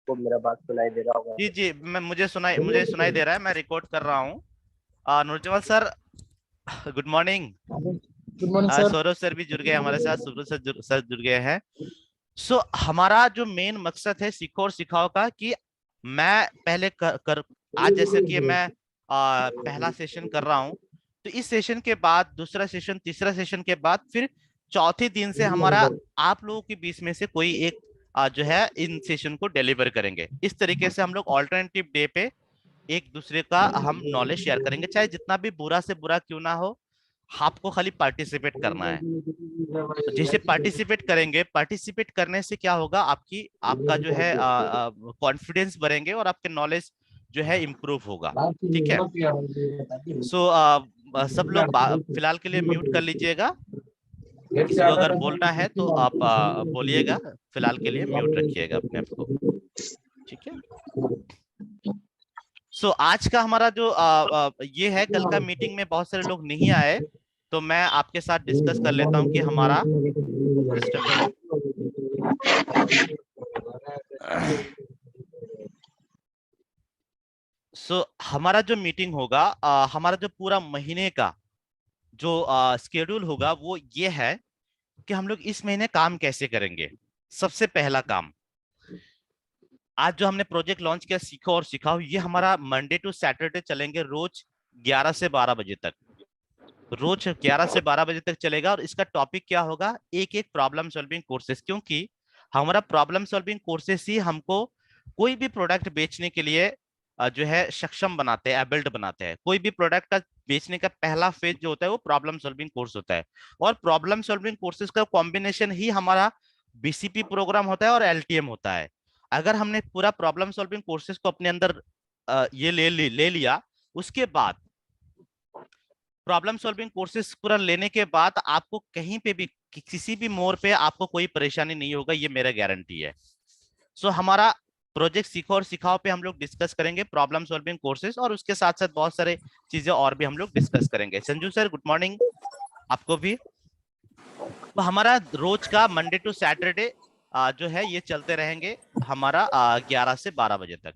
आपको मेरा बात सुनाई दे रहा होगा। जी जी, मैं मुझे सुनाई दे रहा है, मैं रिकॉर्ड कर रहा हूँ। Nurjamal sir, good morning. Good morning sir. Saurabh sir भी जुड़ गए हमारे साथ, सुब्रत सर जुड़ गए हैं। सो हमारा जो मेन मकसद है सीखो और सिखाओ का, कि मैं पहले आज जैसे कि मैं पहला सेशन कर रहा हूँ, तो इस सेशन के बाद दूसरा सेशन, तीसरा सेशन के बाद फिर चौथे दिन से हमारा आप लोगों के बीच में से कोई एक जो है इन सेशन को डिलीवर करेंगे। इस तरीके से हम लोग ऑल्टरनेटिव डे पे एक दूसरे का हम नॉलेज शेयर करेंगे, चाहे जितना भी बुरा से बुरा क्यों ना हो, आपको खाली पार्टिसिपेट करना है। तो जैसे पार्टिसिपेट करेंगे, पार्टिसिपेट करने से क्या होगा, आपका जो है कॉन्फिडेंस बढ़ेंगे और आपके नॉलेज जो है इम्प्रूव होगा। ठीक है। सो सब लोग फिलहाल के लिए म्यूट कर लीजिएगा। किसी को अगर बोलना है तो आप बोलिएगा, फिलहाल के लिए म्यूट रखिएगा अपने आप को। ठीक है। सो आज का हमारा जो ये है, कल का मीटिंग में बहुत सारे लोग नहीं आए, तो मैं आपके साथ डिस्कस कर लेता हूं कि हमारा सिस्टम में हमारा जो मीटिंग होगा, हमारा जो पूरा महीने का जो स्केड्यूल होगा वो ये है कि हम लोग इस महीने काम कैसे करेंगे। सबसे पहला काम, आज जो हमने प्रोजेक्ट लॉन्च किया सीखो और सिखाओ, ये हमारा मंडे टू सैटरडे चलेंगे, रोज 11 से 12 बजे तक। रोज 11 से 12 बजे तक चलेगा। और इसका टॉपिक क्या होगा, एक एक प्रॉब्लम सॉल्विंग कोर्सेस, क्योंकि हमारा प्रॉब्लम सॉल्विंग कोर्सेस ही हमको कोई भी प्रोडक्ट बेचने के लिए जो है सक्षम बनाते हैं, एबिल्ड बनाते हैं। कोई भी प्रोडक्ट का बेचने का पहला फेज जो होता है वो प्रॉब्लम सॉल्विंग कोर्स होता है। और प्रॉब्लम सॉल्विंग कोर्सेस का कॉम्बिनेशन ही हमारा बीसीपी प्रोग्राम होता है और एलटीएम होता है। अगर हमने पूरा प्रॉब्लम सॉल्विंग कोर्सेस को अपने अंदर ये ले लिया, उसके बाद प्रॉब्लम सॉल्विंग कोर्सेस पूरा लेने के बाद आपको कहीं पे भी किसी भी मोड़ पे आपको कोई परेशानी नहीं होगा, ये मेरा गारंटी है। सो हमारा प्रोजेक्ट सीखो और सिखाओ पे हम लोग डिस्कस करेंगे प्रॉब्लम सॉल्विंग कोर्सेस, और उसके साथ साथ बहुत सारे चीजें और भी हम लोग डिस्कस करेंगे। संजू सर, गुड मॉर्निंग आपको भी। तो हमारा रोज का मंडे टू सैटरडे जो है ये चलते रहेंगे हमारा 11 से 12 बजे तक।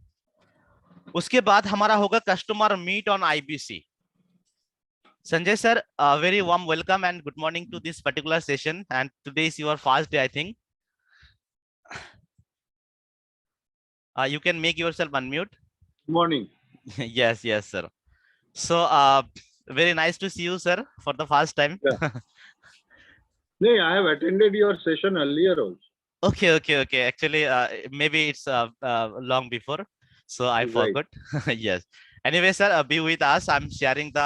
उसके बाद हमारा होगा customer meet on IBC. Sanjay sir, very warm welcome and good morning to this particular session. And today is your first day, I think. You can make yourself unmute. Good morning. Yes, yes, sir. So, very nice to see you, sir, for the first time. Yeah. No, I have attended your session earlier also. Okay. Actually, maybe it's long before, so I forgot. Yes. Anyway, sir, be with us. I'm sharing the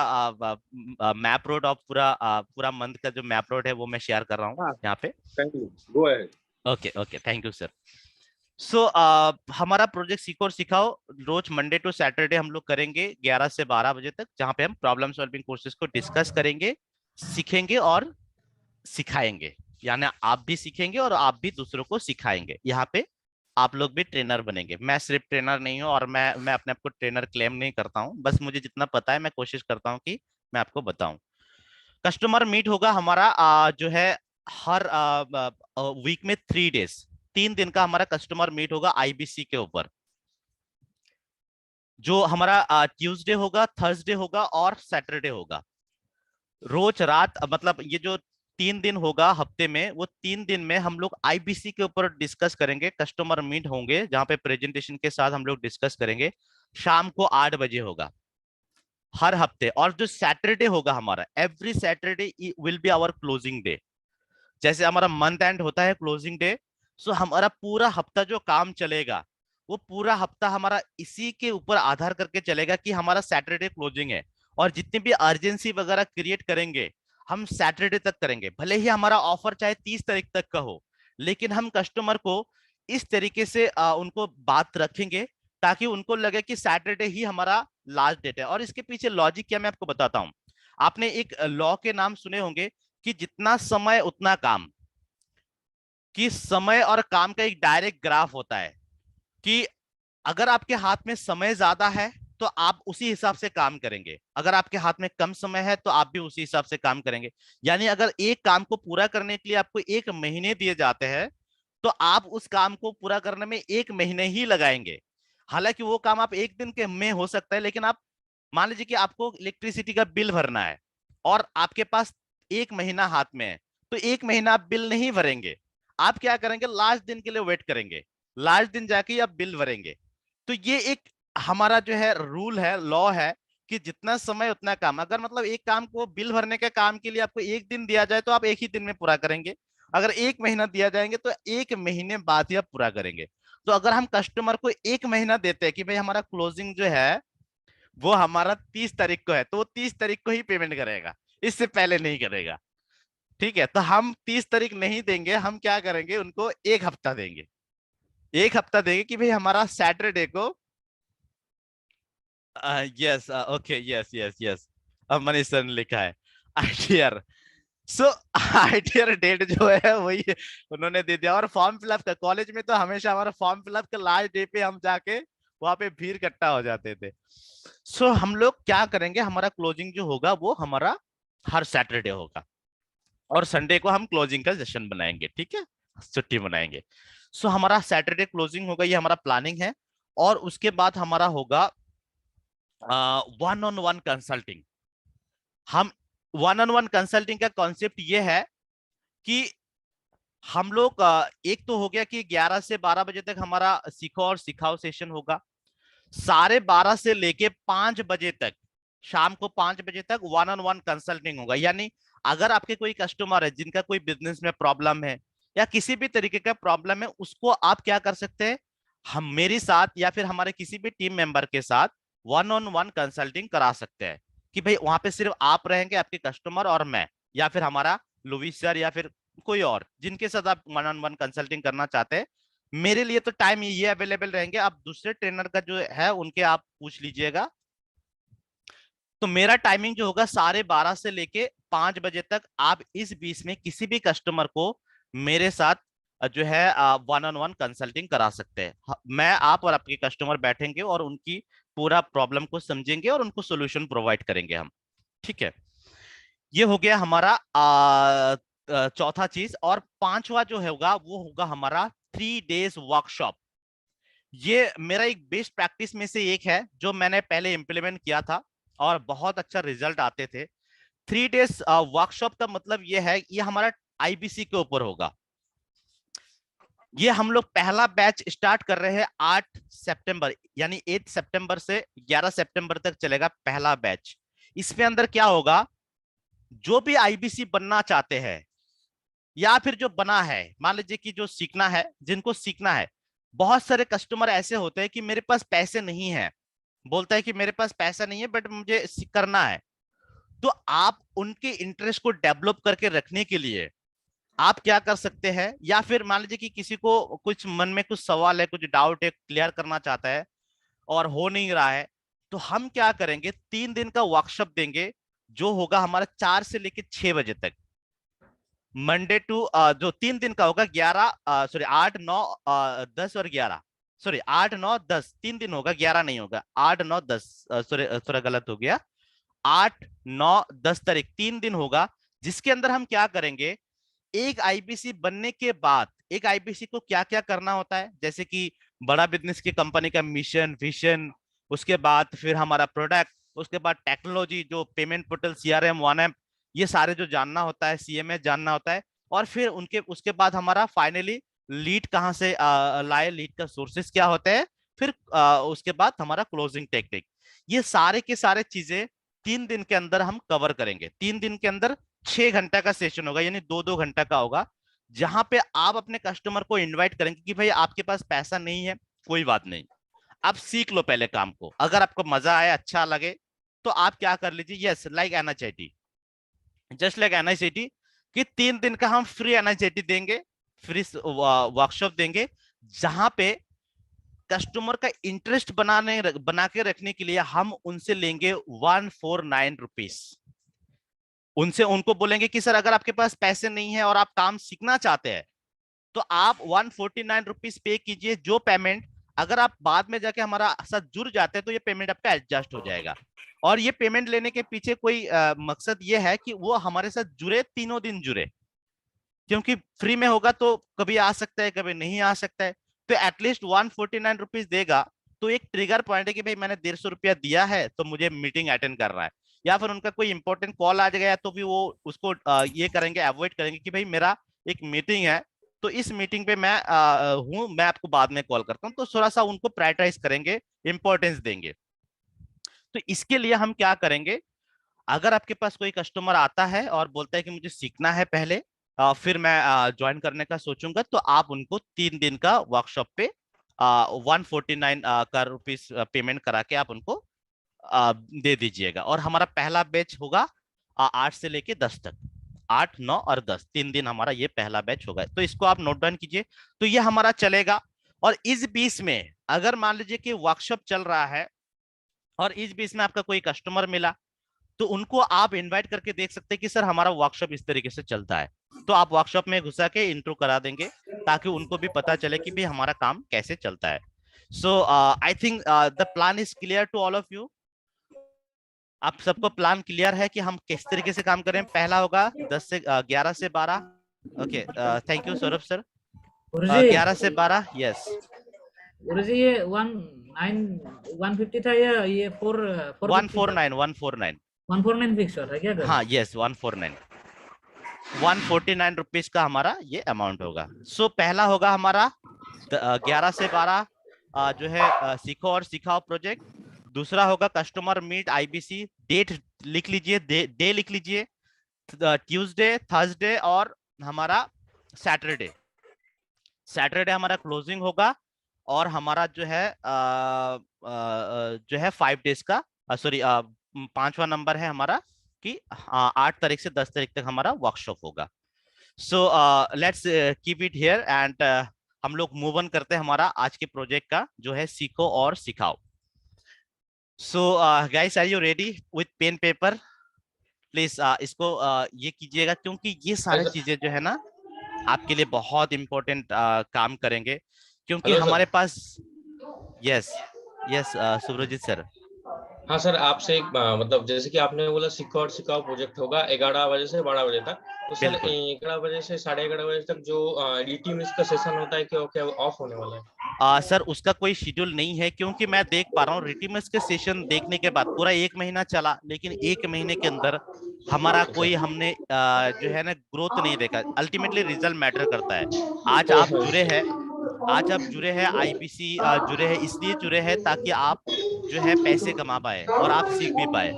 map road of पूरा month का जो map road है वो मैं share कर रहा हूँ यहाँ पे। Thank you. Go ahead. Okay. Thank you, sir. सो हमारा प्रोजेक्ट सीखो और सिखाओ रोज मंडे टू सैटरडे हम लोग करेंगे 11 से 12 बजे तक, जहां पे हम प्रॉब्लम सॉल्विंग कोर्सेज को डिस्कस करेंगे, सीखेंगे और सिखाएंगे। यानी आप भी सीखेंगे और आप भी दूसरों को सिखाएंगे। यहाँ पे आप लोग भी ट्रेनर बनेंगे। मैं सिर्फ ट्रेनर नहीं हूँ और मैं अपने आप को ट्रेनर क्लेम नहीं करता हूँ, बस मुझे जितना पता है मैं कोशिश करता हूँ कि मैं आपको बताऊं। कस्टमर मीट होगा हमारा जो है हर वीक में 3 डेज, 3 दिन का हमारा कस्टमर मीट होगा आईबीसी के ऊपर, जो हमारा ट्यूसडे होगा, थर्सडे होगा और सैटरडे होगा। रोज रात, मतलब ये जो 3 दिन होगा हफ्ते में, वो 3 दिन में हम लोग आईबीसी के ऊपर डिस्कस करेंगे। कस्टमर मीट होंगे जहां पे प्रेजेंटेशन के साथ हम लोग डिस्कस करेंगे। शाम को 8 बजे होगा हर हफ्ते। और जो सैटरडे होगा हमारा, every Saturday will be our closing day. जैसे हमारा मंथ एंड होता है क्लोजिंग डे, सो हमारा पूरा हफ्ता जो काम चलेगा वो पूरा हफ्ता हमारा इसी के ऊपर आधार करके चलेगा कि हमारा सैटरडे क्लोजिंग है। और जितनी भी अर्जेंसी वगैरह क्रिएट करेंगे हम सैटरडे तक करेंगे। भले ही हमारा ऑफर चाहे 30 तारीख तक का हो, लेकिन हम कस्टमर को इस तरीके से उनको बात रखेंगे ताकि उनको लगे कि सैटरडे ही हमारा लास्ट डेट है। और इसके पीछे लॉजिक क्या मैं आपको बताता हूँ। आपने एक लॉ के नाम सुने होंगे कि जितना समय उतना काम, कि समय और काम का एक डायरेक्ट ग्राफ होता है कि अगर आपके हाथ में समय ज्यादा है तो आप उसी हिसाब से काम करेंगे, अगर आपके हाथ में कम समय है तो आप भी उसी हिसाब से काम करेंगे। यानी अगर एक काम को पूरा करने के लिए आपको 1 महीने दिए जाते हैं तो आप उस काम को पूरा करने में 1 महीने ही लगाएंगे। हालांकि वो काम आप एक दिन के में हो सकता है, लेकिन आप मान लीजिए कि आपको इलेक्ट्रिसिटी का बिल भरना है और आपके पास 1 महीना हाथ में है, तो 1 महीना आप बिल नहीं भरेंगे। आप क्या करेंगे, लास्ट दिन के लिए वेट करेंगे, लास्ट दिन जाके आप बिल भरेंगे। तो ये एक हमारा जो है रूल है, लॉ है कि जितना समय उतना काम। अगर मतलब एक काम को बिल भरने के काम के लिए आपको एक दिन दिया जाए तो आप एक ही दिन में पूरा करेंगे। अगर 1 महीना दिया जाएंगे तो 1 महीने बाद ही आप पूरा करेंगे। तो अगर हम कस्टमर को 1 महीना देते हैं कि भाई हमारा क्लोजिंग जो है वो हमारा 30 तारीख को है, तो वो 30 तारीख को ही पेमेंट करेगा, इससे पहले नहीं करेगा। ठीक है, तो हम 30 तारीख नहीं देंगे, हम क्या करेंगे, उनको 1 हफ्ता देंगे। 1 हफ्ता देंगे कि भाई हमारा सैटरडे को, yes, okay, yes yes yes, Manish sir ने लिखा है आईटीआर। सो आईटीआर डेट जो है वही उन्होंने दे दिया। और फॉर्म फिलअप का कॉलेज में तो हमेशा हमारा फॉर्म फिलअप का लास्ट डे पे हम जाके वहां पे भीड़ इकट्ठा हो जाते थे। सो हम लोग क्या करेंगे, हमारा क्लोजिंग जो होगा वो हमारा हर सैटरडे होगा, और संडे को हम क्लोजिंग का सेशन बनाएंगे, ठीक है, छुट्टी बनाएंगे। सो हमारा सैटरडे क्लोजिंग होगा, ये हमारा प्लानिंग है। और उसके बाद हमारा होगा वन ऑन वन कंसल्टिंग। हम वन ऑन वन कंसल्टिंग का कॉन्सेप्ट ये है कि हम लोग एक तो हो गया कि 11 से 12 बजे तक हमारा सीखो और सिखाओ सेशन होगा। 12:30 से लेके 5 बजे तक, शाम को 5 बजे तक वन ऑन वन कंसल्टिंग होगा। यानी अगर आपके कोई कस्टमर है जिनका कोई बिजनेस में प्रॉब्लम है या किसी भी तरीके का प्रॉब्लम है, उसको आप क्या कर सकते हैं, हम मेरे साथ या फिर हमारे किसी भी टीम मेंबर के साथ वन ऑन वन कंसल्टिंग करा सकते हैं। कि भाई वहां पे सिर्फ आप रहेंगे, आपके कस्टमर और मैं, या फिर हमारा लुविस सर, या फिर कोई और जिनके साथ आप वन ऑन वन कंसल्टिंग करना चाहते हैं। मेरे लिए तो टाइम ये अवेलेबल रहेंगे, आप दूसरे ट्रेनर का जो है उनके आप पूछ लीजिएगा। तो मेरा टाइमिंग जो होगा 12:30 से लेके 5 बजे तक, आप इस बीच में किसी भी कस्टमर को मेरे साथ जो है वन ऑन वन कंसल्टिंग करा सकते हैं। मैं, आप और आपके कस्टमर बैठेंगे और उनकी पूरा प्रॉब्लम को समझेंगे और उनको सोल्यूशन प्रोवाइड करेंगे हम। ठीक है, ये हो गया हमारा चौथा चीज। और पांचवा जो होगा वो होगा हमारा 3 डेज वर्कशॉप। ये मेरा एक बेस्ट प्रैक्टिस में से एक है जो मैंने पहले इंप्लीमेंट किया था और बहुत अच्छा रिजल्ट आते थे। 3 डेज वर्कशॉप का मतलब ये है, ये हमारा आईबीसी के ऊपर होगा। ये हम लोग पहला बैच स्टार्ट कर रहे हैं 8 सितंबर, यानी 8 सितंबर से 11 सितंबर तक चलेगा पहला बैच। इसमें अंदर क्या होगा, जो भी आईबीसी बनना चाहते हैं या फिर जो बना है, मान लीजिए कि जो सीखना है, जिनको सीखना है, बहुत सारे कस्टमर ऐसे होते हैं कि मेरे पास पैसे नहीं है, बोलता है कि मेरे पास पैसा नहीं है बट मुझे करना है। तो आप उनके इंटरेस्ट को डेवलप करके रखने के लिए आप क्या कर सकते हैं, या फिर मान लीजिए कि किसी को कुछ मन में कुछ सवाल है, कुछ डाउट है, क्लियर करना चाहता है और हो नहीं रहा है, तो हम क्या करेंगे, 3 दिन का वर्कशॉप देंगे जो होगा हमारा 4 से लेके 6 बजे तक। मंडे टू जो 3 दिन का होगा, 8 9 10 और 11, सॉरी 8 9 10, 3 दिन होगा, 11 नहीं होगा, 8 9 10, सॉरी थोड़ा गलत हो गया, 8 9 10 तारीख 3 दिन होगा। जिसके अंदर हम क्या करेंगे, एक आईबीसी बनने के बाद एक आईबीसी को क्या क्या करना होता है, जैसे कि बड़ा बिजनेस की कंपनी का मिशन विजन, उसके बाद फिर हमारा प्रोडक्ट, उसके बाद टेक्नोलॉजी जो payment portal CRM one M, ये सारे जो जानना होता है, सीएमएस जानना होता है। और फिर उनके उसके बाद हमारा फाइनली लीड कहाँ से लाए, लीड का सोर्सेस क्या होते हैं, फिर उसके बाद हमारा क्लोजिंग टेक्निक। ये सारे के सारे चीजें 3 दिन के अंदर हम कवर करेंगे। 3 दिन के अंदर 6 घंटा का सेशन होगा, यानी 2-2 घंटा का होगा, जहां पे आप अपने कस्टमर को इनवाइट करेंगे कि भाई आपके पास पैसा नहीं है, कोई बात नहीं, आप सीख लो पहले काम को, अगर आपको मजा आए, अच्छा लगे, तो आप क्या कर लीजिए, यस लाइक एनएचआईटी, जस्ट लाइक एनआईसीटी, कि 3 दिन का हम फ्री एनआईसीटी देंगे, फ्री वर्कशॉप देंगे, जहां पे कस्टमर का इंटरेस्ट बना के रखने के लिए हम उनसे लेंगे 149 रुपीज। उनसे उनको बोलेंगे कि सर अगर आपके पास पैसे नहीं है और आप काम सीखना चाहते हैं तो आप 149 रुपीज पे कीजिए। जो पेमेंट अगर आप बाद में जाके हमारा साथ जुड़ जाते हैं तो ये पेमेंट आपका एडजस्ट हो जाएगा। और ये पेमेंट लेने के पीछे कोई मकसद ये है कि वो हमारे साथ जुड़े, तीनों दिन जुड़े। क्योंकि फ्री में होगा तो कभी आ सकता है कभी नहीं आ सकता है, तो एटलीस्ट 149 रुपीज देगा, तो एक ट्रिगर पॉइंट है कि भाई मैंने 150 रुपया दिया है तो मुझे मीटिंग अटेंड करना है। या फिर उनका कोई इंपॉर्टेंट कॉल आ जाएगा तो भी वो उसको ये करेंगे, अवॉइड करेंगे कि भाई मेरा एक मीटिंग है, तो इस मीटिंग पे मैं हूँ, मैं आपको बाद में कॉल करता हूँ, तो थोड़ा सा उनको प्रायोरिटाइज करेंगे, इंपॉर्टेंस देंगे। तो इसके लिए हम क्या करेंगे, अगर आपके पास कोई कस्टमर आता है और बोलता है कि मुझे सीखना है पहले, फिर मैं ज्वाइन करने का सोचूंगा, तो आप उनको 3 दिन का वर्कशॉप पे 149 का रुपीज पेमेंट करा के आप उनको दे दीजिएगा। और हमारा पहला बैच होगा 8 से लेके 10 तक, 8, 9 और 10, 3 दिन हमारा ये पहला बैच होगा, तो इसको आप नोट डाउन कीजिए। तो ये हमारा चलेगा। और इस बीच में अगर मान लीजिए कि वर्कशॉप चल रहा है और इस बीच में आपका कोई कस्टमर मिला, तो उनको आप इनवाइट करके देख सकते हैं कि सर हमारा वर्कशॉप इस तरीके से चलता है, तो आप वर्कशॉप में घुसा के इंट्रो करा देंगे, ताकि उनको भी पता चले कि भाई हमारा काम कैसे चलता है। So I think the plan is clear to all of you. आप सबको प्लान क्लियर है कि हम किस तरीके से काम करें। पहला होगा 11 से 12। Okay, thank you Saurabh sir. Guruji 11 से 12, यस। गुरुजी ये 150 था या ये 149, 149। 149 फिक्स है क्या कर? हाँ यस, 149। 149 रुपीज का हमारा ये अमाउंट होगा। सो पहला होगा हमारा 11 से 12 जो है सीखो और सिखाओ प्रोजेक्ट। दूसरा होगा कस्टमर मीट आईबीसी। डेट लिख लीजिए, डे लिख लीजिए, ट्यूसडे, थर्सडे और हमारा सैटरडे। सैटरडे हमारा क्लोजिंग होगा। और हमारा जो है 5 डेज का, सॉरी 5वां नंबर है हमारा कि 8 तारीख से 10 तारीख तक हमारा वर्कशॉप होगा। So let's keep it here and हम लोग मूव ऑन करते हैं हमारा आज के प्रोजेक्ट का, जो है सीखो और सिखाओ। So guys, are you ready with pen paper? Please इसको ये कीजिएगा, क्योंकि ये सारी चीजें जो है ना आपके लिए बहुत इंपॉर्टेंट काम करेंगे, क्योंकि हमारे पास। Yes yes Subrajit sir. हाँ सर, आपसे एक मतलब जैसे कि आपने बोला सीखो और सिखाओ प्रोजेक्ट होगा 11 बजे से 12 बजे तक, तो सर 11 बजे से 11:30 बजे तक जो ईटीएमएस का सेशन होता है क्या ऑफ होने वाला है? सर उसका कोई शेड्यूल नहीं है, क्योंकि मैं देख पा रहा हूँ रिटीमस के सेशन देखने के बाद पूरा 1 महीना चला, लेकिन 1 महीने के अंदर हमारा कोई हमने जो है ना ग्रोथ नहीं देखा। अल्टीमेटली रिजल्ट मैटर करता है। आज आप जुड़े हैं, आज आप जुड़े हैं आईबीसी जुड़े हैं, इसलिए जुड़े हैं ताकि आप जो है पैसे कमा पाए और आप सीख भी पाए।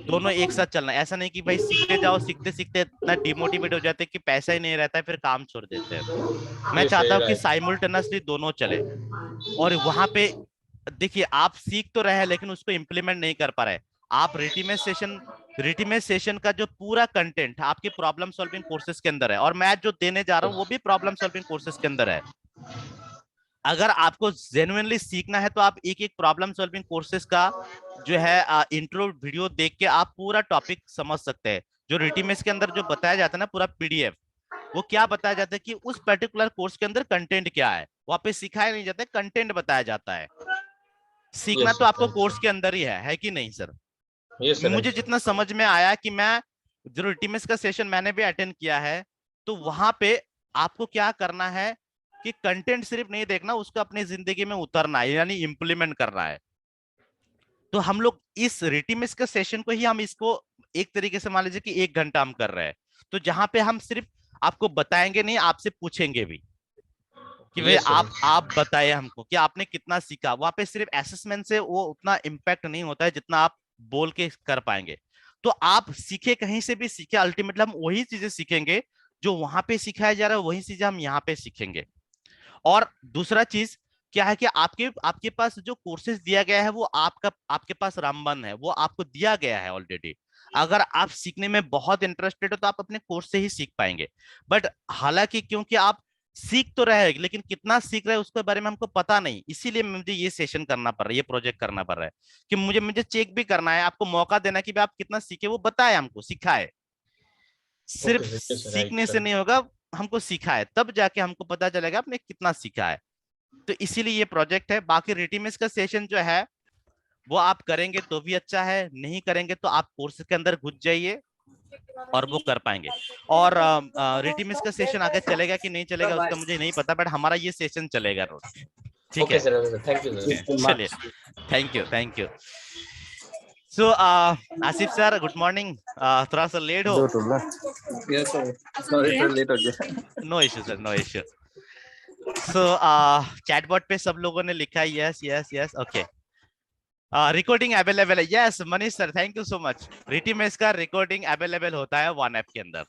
दोनों एक साथ चलना, ऐसा नहीं कि भाई सीखते जाओ, सीखते सीखते इतना डिमोटिवेट हो जाते हैं कि पैसा ही नहीं रहता है, फिर काम छोड़ देते हैं। मैं चाहता हूँ कि साइमल्टेनियसली दोनों चले। और वहां पे देखिए, आप सीख तो रहे हैं लेकिन उसको इम्प्लीमेंट नहीं कर पा रहे। आप रिटीमेट सेशन का जो पूरा कंटेंट आपके प्रॉब्लम सॉल्विंग कोर्सेज के अंदर है, और मैं जो देने जा रहा हूँ वो भी प्रॉब्लम सॉल्विंग कोर्सेज के अंदर है। अगर आपको जेन्युइनली सीखना है तो आप एक एक प्रॉब्लम सॉल्विंग कोर्सेज का जो है इंट्रो वीडियो देख के आप पूरा टॉपिक समझ सकते हैं। जो रिटीमेस के अंदर जो बताया जाता है ना पूरा पीडीएफ, वो क्या बताया जाता है कि उस पर्टिकुलर कोर्स के अंदर कंटेंट क्या है, वहां पे सिखाया नहीं जाता है, कंटेंट बताया जाता है। सीखना तो आपको कोर्स के अंदर ही है कि नहीं सर? मुझे जितना समझ में आया कि मैं जो रिटीमेस का सेशन मैंने भी अटेंड किया है, तो वहां पे आपको क्या करना है कि कंटेंट सिर्फ नहीं देखना, उसको अपनी जिंदगी में उतरना है, यानी इंप्लीमेंट करना है। तो हम लोग इस रिटीमेस के सेशन को ही हम इसको एक तरीके से मान लीजिए कि 1 घंटा हम कर रहे हैं, तो जहां पे हम सिर्फ आपको बताएंगे नहीं, आपसे पूछेंगे भी कि भाई आप बताए हमको कि आपने कितना सीखा। वहां पे सिर्फ असेसमेंट से वो उतना इम्पैक्ट नहीं होता है जितना आप बोल के कर पाएंगे। तो आप सीखे कहीं से भी सीखे, अल्टीमेटली हम वही चीजें सीखेंगे जो वहां पे सिखाया जा रहा है, वही चीजें हम यहाँ पे सीखेंगे। और दूसरा चीज क्या है कि आपके आपके पास जो कोर्सेज दिया गया है वो आपके पास रामबन है, वो आपको दिया गया है ऑलरेडी। अगर आप सीखने में बहुत इंटरेस्टेड हो तो आप अपने कोर्स से ही सीख पाएंगे। बट हालांकि क्योंकि आप सीख तो रहे हैं, लेकिन कितना सीख रहे हैं उसके बारे में हमको पता नहीं, इसीलिए मुझे ये सेशन करना पड़ रहा है, ये प्रोजेक्ट करना पड़ रहा है कि मुझे चेक भी करना है, आपको मौका देना कि आप कितना सीखे, वो बताए हमको, सिखाए। सिर्फ सीखने से नहीं होगा, हमको सीखा है तब जाके हमको पता चलेगा आपने कितना सीखा है। तो इसीलिए ये प्रोजेक्ट है। बाकी रिटीमेस का सेशन जो है वो आप करेंगे तो भी अच्छा है, नहीं करेंगे तो आप कोर्स के अंदर घुस जाइए, और वो कर पाएंगे। और रिटिमिस का सेशन आगे चलेगा कि नहीं चलेगा उसका मुझे नहीं पता, बट हमारा ये सेशन चलेगा रोज। ठीक ओके है, सर, थैंक यू सर। चलिए, thank you, thank you. So Asif sir, good morning. थोड़ा सा लेट हो। Yes, sir. Sorry, sir, late हो गया. No issue sir, no issue. So chatbot पे सब लोगों ने लिखा है yes yes yes, okay. Recording available है, yes Manish sir, thank you so much. रिटिमेस का रिकॉर्डिंग अवेलेबल होता है वन ऐप के अंदर,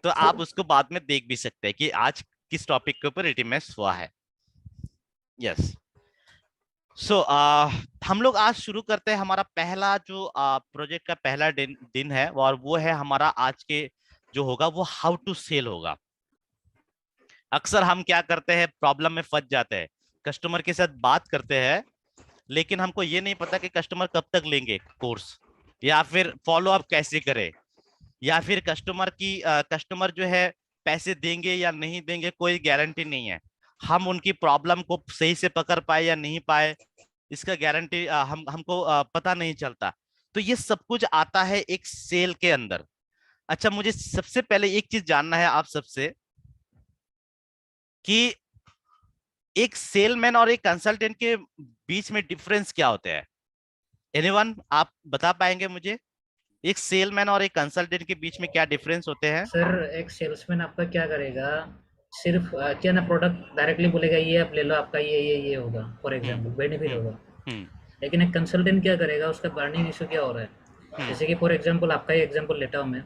तो आप उसको बाद में देख भी सकते हैं कि आज किस टॉपिक के ऊपर रिटिमेस हुआ है। यस, सो हम लोग आज शुरू करते हैं। हमारा पहला जो प्रोजेक्ट का पहला दिन है, और वो है हमारा आज के जो होगा वो हाउ टू सेल होगा। अक्सर हम क्या करते हैं, प्रॉब्लम में फंस जाते हैं, कस्टमर के साथ बात करते हैं, लेकिन हमको ये नहीं पता कि कस्टमर कब तक लेंगे कोर्स, या फिर फॉलो अप कैसे करें, या फिर कस्टमर जो है पैसे देंगे या नहीं देंगे, कोई गारंटी नहीं है। हम उनकी प्रॉब्लम को सही से पकड़ पाए या नहीं पाए, इसका गारंटी हमको पता नहीं चलता। तो ये सब कुछ आता है एक सेल के अंदर। अच्छा, मुझे सबसे पहले एक चीज जानना है आप सबसे कि एक सेलमैन और एक कंसल्टेंट के बीच में डिफरेंस क्या होते हैं? एनीवन, आप बता पाएंगे मुझे एक सेलमैन और एक कंसल्टेंट के बीच में क्या डिफरेंस होते हैं? सर एक सेल्समैन आपका क्या करेगा, सिर्फ क्या ना प्रोडक्ट डायरेक्टली बोलेगा ये आप ले लो, आपका ये होगा, फॉर एग्जांपल बेनिफिट होगा। लेकिन एक कंसल्टेंट क्या करेगा, उसका बर्निंग इशू क्या हो रहा है, जैसे कि फॉर एग्जांपल आपका ही एग्जांपल लेता हूँ मैं,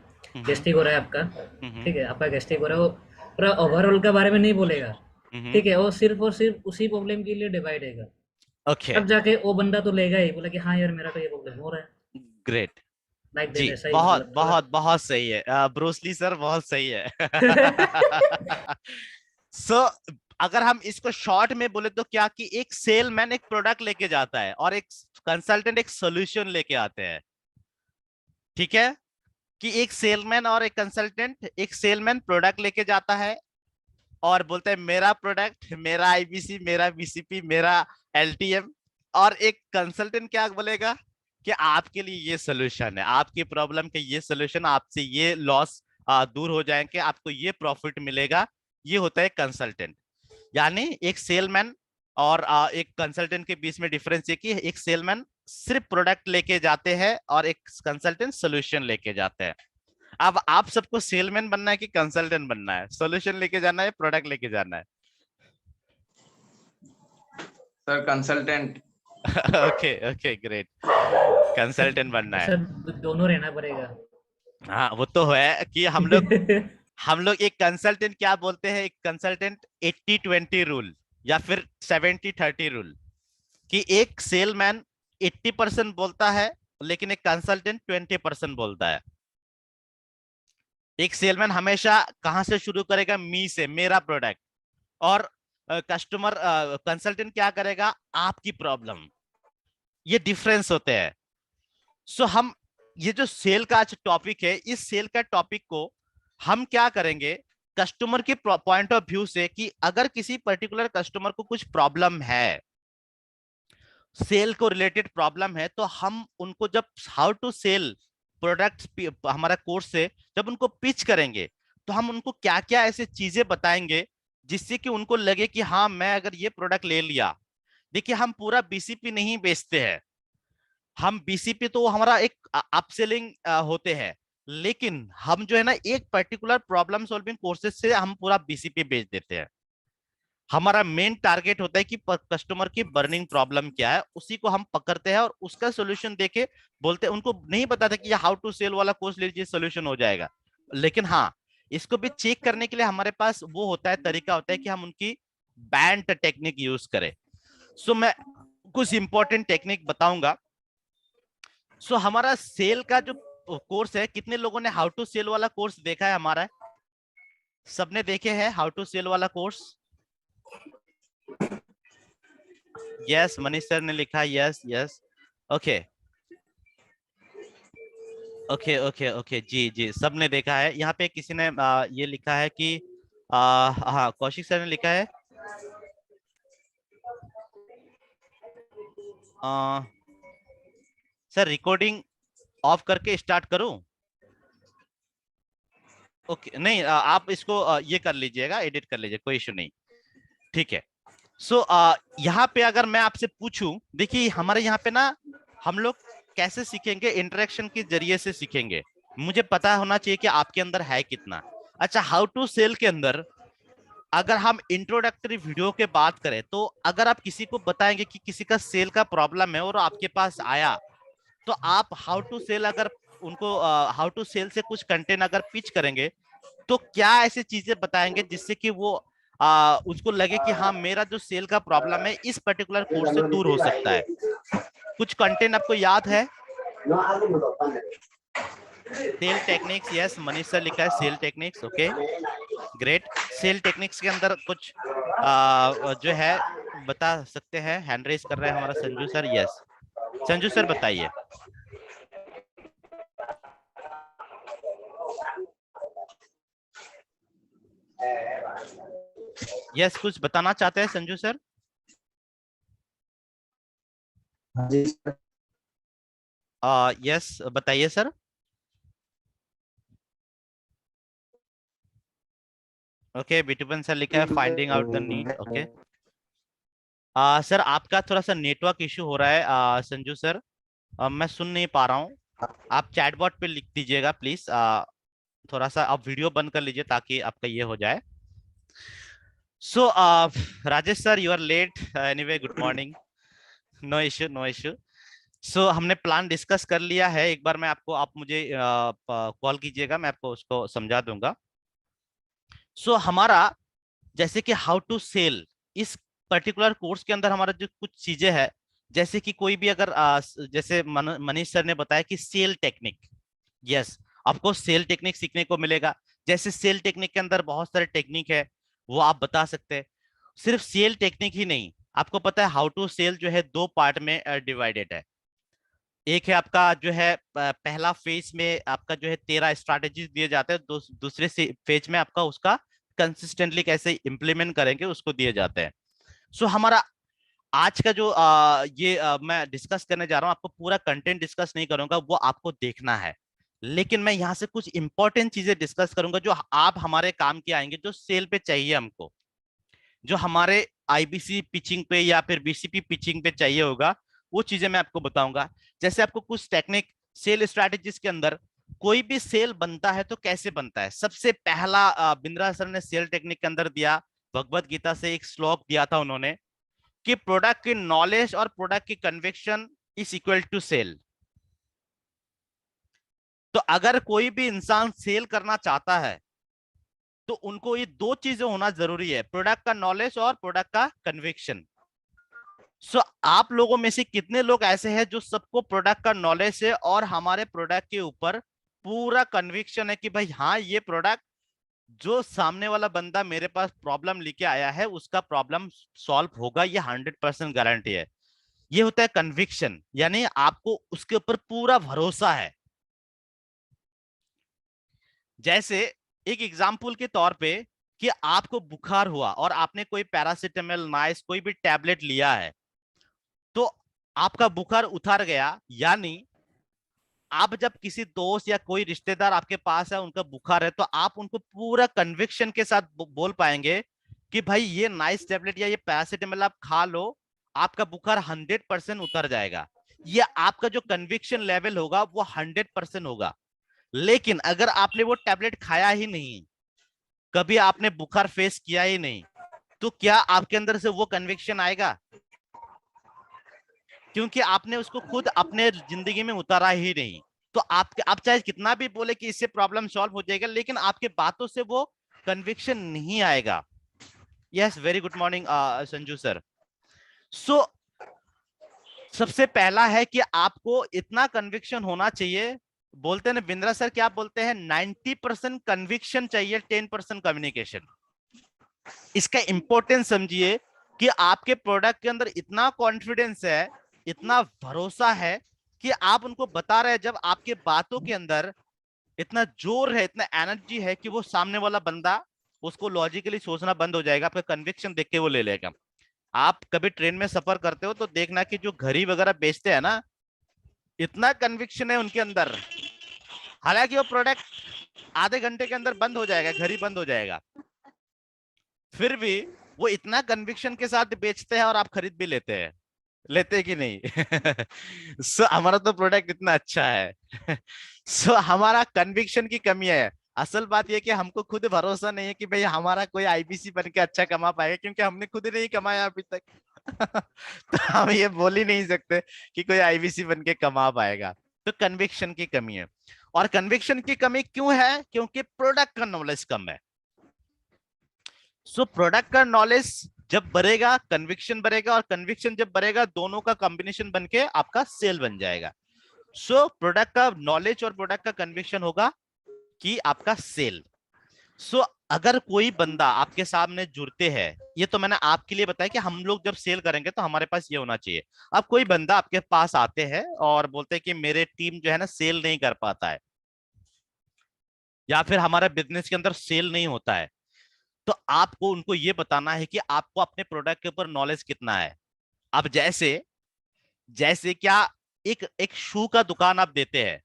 गेस्टिक हो रहा है आपका, ठीक है, आपका गेस्टिक हो रहा है, वो पूरा ओवरऑल के बारे में नहीं बोलेगा, ठीक है, वो सिर्फ और सिर्फ उसी प्रॉब्लम के लिए डिवाइड होगा। ओके, तब जाके वो बंदा तो लेगा ही, बोला कि हाँ यार मेरा तो ये प्रॉब्लम हो रहा है, ग्रेट लाइक जी, दैट, ऐसा ही बहुत मतलब पूरा। बहुत बहुत सही है ब्रूसली सर, बहुत सही है। सो अगर हम इसको शॉर्ट में बोले तो क्या कि एक सेलमैन एक प्रोडक्ट लेके जाता है और एक कंसल्टेंट एक सोल्यूशन लेके आते हैं। ठीक है, कि एक सेलमैन और एक कंसल्टेंट, एक सेलमैन प्रोडक्ट लेके जाता है और बोलते हैं मेरा प्रोडक्ट, मेरा आईबीसी, मेरा बीसीपी, मेरा एलटीएम, और एक कंसल्टेंट क्या बोलेगा कि आपके लिए ये सोल्यूशन है, आपकी प्रॉब्लम के ये सोल्यूशन, आपसे ये लॉस दूर हो जाएंगे, आपको ये प्रॉफिट मिलेगा। ये होता है कंसल्टेंट। यानी एक सेलमैन और एक कंसल्टेंट के बीच में डिफरेंस ये कि एक सेलमैन सिर्फ प्रोडक्ट लेके जाते हैं और एक कंसल्टेंट सोल्यूशन लेके जाते हैं। अब आप सबको सेलमैन बनना है कि कंसल्टेंट बनना है? सोल्यूशन लेके जाना है, प्रोडक्ट लेके जाना है? Sir, consultant. Okay okay, great, consultant बनना है। सर दोनों रहना पड़ेगा। हाँ, वो तो है कि हम लोग एक कंसल्टेंट क्या बोलते हैं, एक कंसल्टेंट 80-20 रूल या फिर 70-30 रूल, कि एक सेलमैन 80% बोलता है लेकिन एक कंसल्टेंट 20% बोलता है। एक सेलमैन हमेशा कहां से शुरू करेगा? मी से, मेरा प्रोडक्ट, और कस्टमर कंसल्टेंट क्या करेगा? आपकी प्रॉब्लम। ये डिफरेंस होते हैं। सो हम ये जो सेल का आज टॉपिक है, इस सेल का टॉपिक को हम क्या करेंगे कस्टमर के पॉइंट ऑफ व्यू से, कि अगर किसी पर्टिकुलर कस्टमर को कुछ प्रॉब्लम है, सेल को रिलेटेड प्रॉब्लम है, तो हम उनको जब हाउ टू सेल प्रोडक्ट्स हमारा कोर्स से जब उनको पिच करेंगे, तो हम उनको क्या क्या ऐसे चीजें बताएंगे जिससे कि उनको लगे कि हाँ, मैं अगर ये प्रोडक्ट ले लिया। देखिए, हम पूरा बीसीपी नहीं बेचते हैं, हम बीसीपी तो हमारा एक अपसेलिंग होते हैं, लेकिन हम जो है ना एक पर्टिकुलर प्रॉब्लम सॉल्विंग कोर्सेज से हम पूरा बीसीपी बेच देते हैं। हमारा मेन टारगेट होता है कि कस्टमर की बर्निंग प्रॉब्लम क्या है, उसी को हम पकड़ते हैं और उसका सोल्यूशन देके बोलते हैं। उनको नहीं पता था कि हाउ टू सेल वाला कोर्स लीजिए, सोल्यूशन हो जाएगा। लेकिन हाँ, इसको भी चेक करने के लिए हमारे पास वो होता है, तरीका होता है कि हम उनकी बैंड टेक्निक यूज करें। सो मैं कुछ इंपॉर्टेंट टेक्निक बताऊंगा। सो हमारा सेल का जो कोर्स है, कितने लोगों ने हाउ टू सेल वाला कोर्स देखा है हमारा? सबने देखे हैं हाउ टू सेल वाला कोर्स? यस, मनीष सर ने लिखा yes yes, okay okay okay okay, जी जी, सबने देखा है। यहाँ पे किसी ने ये लिखा है कि हाँ, कौशिक सर ने लिखा है सर रिकॉर्डिंग ऑफ करके स्टार्ट करूं? ओके नहीं, आप इसको ये कर लीजिएगा, एडिट कर लीजिए, कोई इशू नहीं, ठीक है। सो यहाँ पे अगर मैं आपसे पूछूं, देखिए हमारे यहाँ पे ना हम लोग कैसे सीखेंगे, इंटरेक्शन के जरिए से सीखेंगे। मुझे पता होना चाहिए कि आपके अंदर है कितना। अच्छा, हाउ टू सेल के अंदर अगर हम इंट्रोडक्टरी वीडियो के बात करें, तो अगर आप किसी को बताएंगे कि किसी का सेल का प्रॉब्लम है और आपके पास आया, तो आप हाउ टू सेल, अगर उनको हाउ टू सेल से कुछ कंटेंट अगर पिच करेंगे, तो क्या ऐसी चीजें बताएंगे जिससे कि वो उसको लगे कि हाँ, मेरा जो सेल का प्रॉब्लम है इस पर्टिकुलर कोर्स से दूर हो सकता है। कुछ कंटेंट आपको याद है? Sale techniques, yes, Manish sir लिखा है sale techniques, okay great. Sale techniques के अंदर कुछ जो है बता सकते हैं? हैंड रेज कर रहे हैं हमारा Sanju sir, yes Sanju sir बताइए। यस, कुछ बताना चाहते हैं संजू सर? यस बताइए सर। ओके, बिटुपन सर लिखा है finding out the need, okay. Sir आपका थोड़ा सा नेटवर्क इशू हो रहा है संजू सर, मैं सुन नहीं पा रहा हूँ। आप चैटबॉट पे लिख दीजिएगा प्लीज, थोड़ा सा आप वीडियो बंद कर लीजिए ताकि आपका ये हो जाए। So Rajesh sir, you are late, anyway good morning, no issue no issue. So हमने प्लान डिस्कस कर लिया है, एक बार मैं आपको, आप मुझे कॉल कीजिएगा, मैं आपको उसको समझा दूंगा। सो हमारा जैसे कि हाउ टू सेल, इस पर्टिकुलर कोर्स के अंदर हमारा जो कुछ चीजें हैं, जैसे कि कोई भी अगर जैसे मनीष सर ने बताया कि सेल टेक्निक, यस आपको सेल टेक्निक सीखने को मिलेगा। जैसे सेल टेक्निक के अंदर बहुत सारे टेक्निक है, वो आप बता सकते हैं। सिर्फ सेल टेक्निक ही नहीं, आपको पता है हाउ टू सेल जो है 2 पार्ट में डिवाइडेड है। एक है आपका जो है पहला फेज में आपका जो है 13 स्ट्रैटेजीज दिए जाते हैं, दूसरे फेज में आपका उसका कंसिस्टेंटली कैसे इंप्लीमेंट करेंगे उसको दिए जाते हैं। सो हमारा आज का जो मैं डिस्कस करने जा रहा हूँ, आपको पूरा कंटेंट डिस्कस नहीं करूंगा, वो आपको देखना है, लेकिन मैं यहाँ से कुछ इंपॉर्टेंट चीजें डिस्कस करूंगा जो आप हमारे काम के आएंगे, जो सेल पे चाहिए हमको, जो हमारे आईबीसी पिचिंग पे या फिर बीसीपी पिचिंग पे चाहिए होगा, वो चीजें मैं आपको बताऊंगा। जैसे आपको कुछ टेक्निक सेल स्ट्रैटेजीज के अंदर, कोई भी सेल बनता है तो कैसे बनता है। सबसे पहला बिंद्रा सर ने सेल टेक्निक के अंदर दिया, भगवत गीता से एक श्लोक दिया था उन्होंने, कि प्रोडक्ट की नॉलेज और प्रोडक्ट की conviction is equal to sale. तो अगर कोई भी इंसान सेल करना चाहता है तो उनको ये 2 चीजें होना जरूरी है, प्रोडक्ट का नॉलेज और प्रोडक्ट का कन्विक्शन। सो आप लोगों में से कितने लोग ऐसे हैं जो सबको प्रोडक्ट का नॉलेज है और हमारे प्रोडक्ट के ऊपर पूरा कन्विक्शन है कि भाई हाँ, ये प्रोडक्ट जो सामने वाला बंदा मेरे पास प्रॉब्लम लेके आया है उसका प्रॉब्लम सॉल्व होगा, ये 100% गारंटी है। ये होता है कन्विक्शन, यानी आपको उसके ऊपर पूरा भरोसा है। जैसे एक एग्जाम्पल के तौर पे कि आपको बुखार हुआ और आपने कोई पैरासिटामोल, नाइस कोई भी टैबलेट लिया है, तो आपका बुखार उतर गया, यानी आप जब किसी दोस्त या कोई रिश्तेदार आपके पास है, उनका बुखार है, तो आप उनको पूरा कन्विक्शन के साथ बोल पाएंगे कि भाई ये नाइस टैबलेट या ये पैरासिटामोल आप खा लो, आपका बुखार 100% उतर जाएगा। ये आपका जो कन्विक्शन लेवल होगा वो 100% होगा। लेकिन अगर आपने वो टैबलेट खाया ही नहीं, कभी आपने बुखार फेस किया ही नहीं, तो क्या आपके अंदर से वो कन्विक्शन आएगा? क्योंकि आपने उसको खुद अपने जिंदगी में उतारा ही नहीं। तो आप चाहे कितना भी बोले कि इससे प्रॉब्लम सॉल्व हो जाएगा, लेकिन आपके बातों से वो कन्विक्शन नहीं आएगा। Yes, very good morning Sanju sir. So सबसे पहला है कि आपको इतना कन्विक्शन होना चाहिए, बोलते हैं ना बिंद्रा सर, क्या बोलते हैं, 90% कन्विक्शन चाहिए, 10% कम्युनिकेशन। इसका इंपॉर्टेंस समझिए कि आपके प्रोडक्ट के अंदर इतना कॉन्फिडेंस है, इतना भरोसा है कि आप उनको बता रहे हैं, जब आपके बातों के अंदर इतना जोर है, इतना एनर्जी है कि वो सामने वाला बंदा उसको लॉजिकली सोचना बंद हो जाएगा, आपका कन्विक्शन देख के वो ले लेगा। आप कभी ट्रेन में सफर करते हो तो देखना कि जो घड़ी वगैरह बेचते हैं ना, इतना कन्विक्शन है उनके अंदर, हालांकि वो प्रोडक्ट आधे घंटे के अंदर बंद हो जाएगा, घर ही बंद हो जाएगा। फिर भी वो इतना कन्विक्शन के साथ बेचते हैं और आप खरीद भी लेते हैं, लेते कि नहीं? सो हमारा तो प्रोडक्ट इतना अच्छा है। सो हमारा कन्विक्शन की कमी है। असल बात यह कि हमको खुद भरोसा नहीं है कि भाई हमारा कोई आईबीसी बन के अच्छा कमा पाएगा, क्योंकि हमने खुद नहीं कमाया अभी तक। तो हम ये बोल ही नहीं सकते कि कोई आईबीसी बन के कमा पाएगा। तो कन्विक्शन की कमी है। और कन्विक्शन की कमी क्यों है? क्योंकि प्रोडक्ट का नॉलेज कम है। सो प्रोडक्ट का नॉलेज जब बढ़ेगा कन्विक्शन बढ़ेगा, और कन्विक्शन जब बढ़ेगा दोनों का कॉम्बिनेशन बन के आपका सेल बन जाएगा। सो प्रोडक्ट का नॉलेज और प्रोडक्ट का कन्विक्शन होगा कि आपका सेल। सो अगर कोई बंदा आपके सामने जुड़ते हैं, ये तो मैंने आपके लिए बताया कि हम लोग जब सेल करेंगे तो हमारे पास ये होना चाहिए। अब कोई बंदा आपके पास आते हैं और बोलते हैं कि मेरे टीम जो है ना सेल नहीं कर पाता है, या फिर हमारा बिजनेस के अंदर सेल नहीं होता है, तो आपको उनको ये बताना है कि आपको अपने प्रोडक्ट के ऊपर नॉलेज कितना है। अब जैसे जैसे क्या एक एक शू का दुकान आप देते हैं,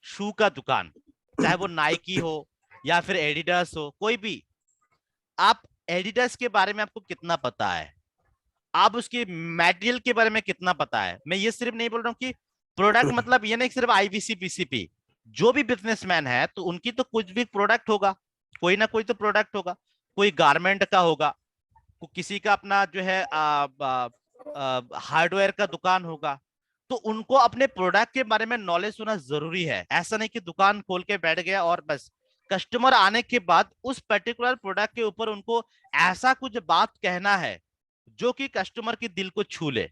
शू का दुकान, चाहे वो नाइकी हो या फिर एडिडास हो, कोई भी। आप एडिडास के बारे में आपको कितना पता है, आप उसके मटेरियल के बारे में कितना पता है। मैं ये सिर्फ नहीं बोल रहा हूँ कि प्रोडक्ट मतलब ये नहीं सिर्फ आईवीसी पीसीपी। जो भी बिजनेसमैन है तो उनकी तो कुछ भी प्रोडक्ट होगा, कोई ना कोई तो प्रोडक्ट होगा। कोई गारमेंट का होगा, किसी का अपना जो है हार्डवेयर का दुकान होगा। तो उनको अपने प्रोडक्ट के बारे में नॉलेज होना जरूरी है। ऐसा नहीं कि दुकान खोल के बैठ गया और बस कस्टमर आने के बाद उस पर्टिकुलर प्रोडक्ट के ऊपर उनको ऐसा कुछ बात कहना है जो कि कस्टमर के दिल को छू ले।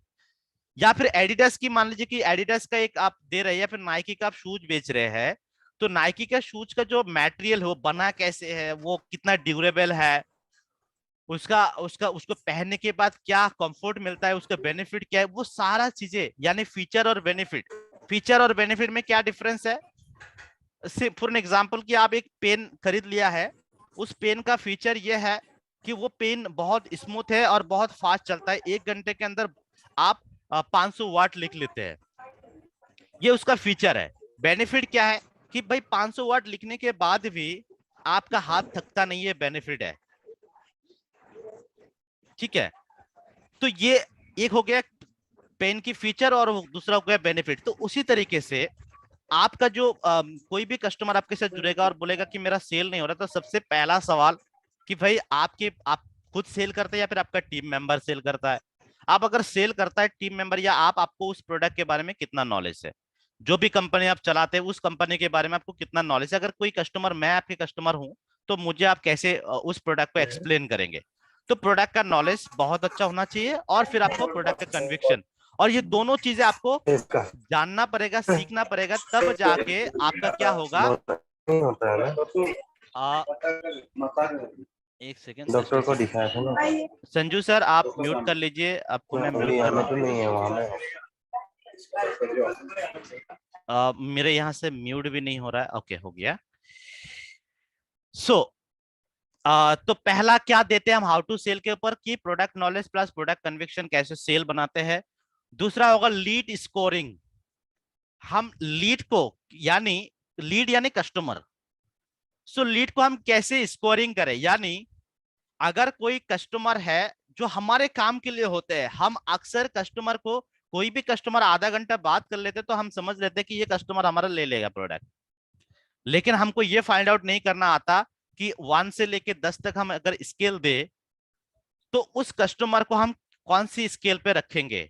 या फिर एडिडास की मान लीजिए कि एडिडास का एक आप दे रहे हैं या फिर नाइकी का आप शूज बेच रहे हैं, तो नाइकी का शूज का जो मटेरियल हो बना कैसे है, वो कितना ड्यूरेबल है, उसका उसका उसको पहनने के बाद क्या कंफर्ट मिलता है, उसका बेनिफिट क्या है, वो सारा चीजें यानी फीचर और बेनिफिट। फीचर और बेनिफिट में क्या डिफरेंस है? सिर्फ फॉर एन एग्जांपल कि आप एक पेन खरीद लिया है, उस पेन का फीचर ये है कि वो पेन बहुत स्मूथ है और बहुत फास्ट चलता है, 1 घंटे के अंदर आप 500 वाट लिख लेते हैं, ये उसका फीचर है। बेनिफिट क्या है कि भाई 500 वाट लिखने के बाद भी आपका हाथ थकता नहीं है, बेनिफिट है। ठीक है, तो ये एक हो गया पेन की फीचर और दूसरा हो गया बेनिफिट। तो उसी तरीके से आपका जो कोई भी कस्टमर आपके साथ जुड़ेगा और बोलेगा कि मेरा सेल नहीं हो रहा, तो सबसे पहला सवाल कि भाई आप खुद सेल करते हैं या फिर आपका टीम मेंबर सेल करता है। आप अगर सेल करता है टीम मेंबर या आपको उस प्रोडक्ट के बारे में कितना नॉलेज है, जो भी कंपनी आप चलाते हैं उस कंपनी के बारे में आपको कितना नॉलेज है। अगर कोई कस्टमर, मैं आपके कस्टमर हूं, तो मुझे आप कैसे उस प्रोडक्ट को एक्सप्लेन करेंगे। तो प्रोडक्ट का नॉलेज बहुत अच्छा होना चाहिए और फिर आपको प्रोडक्ट का कन्विक्शन, और ये दोनों चीजें आपको जानना पड़ेगा, सीखना पड़ेगा, तब जाके आपका क्या होगा। एक सेकेंड, डॉक्टर को दिखाया था ना। संजू सर आप म्यूट कर लीजिए, आपको मैं म्यूट कर रहा तो नहीं है वहां में। मेरे यहाँ से म्यूट भी नहीं हो रहा है। ओके, हो गया। सो तो पहला क्या देते हैं हम हाउ टू सेल के ऊपर कि product knowledge plus product conviction, कैसे सेल बनाते हैं। दूसरा होगा लीड स्कोरिंग। हम लीड को यानी लीड यानी कस्टमर, सो लीड को हम कैसे स्कोरिंग करें। यानी अगर कोई कस्टमर है जो हमारे काम के लिए होते हैं, हम अक्सर कस्टमर को, कोई भी कस्टमर आधा घंटा बात कर लेते तो हम समझ लेते हैं कि ये कस्टमर हमारा ले लेगा प्रोडक्ट। लेकिन हमको ये फाइंड आउट नहीं करना आता कि 1 से लेके 10 तक हम अगर स्केल दे तो उस कस्टमर को हम कौन सी स्केल पे रखेंगे।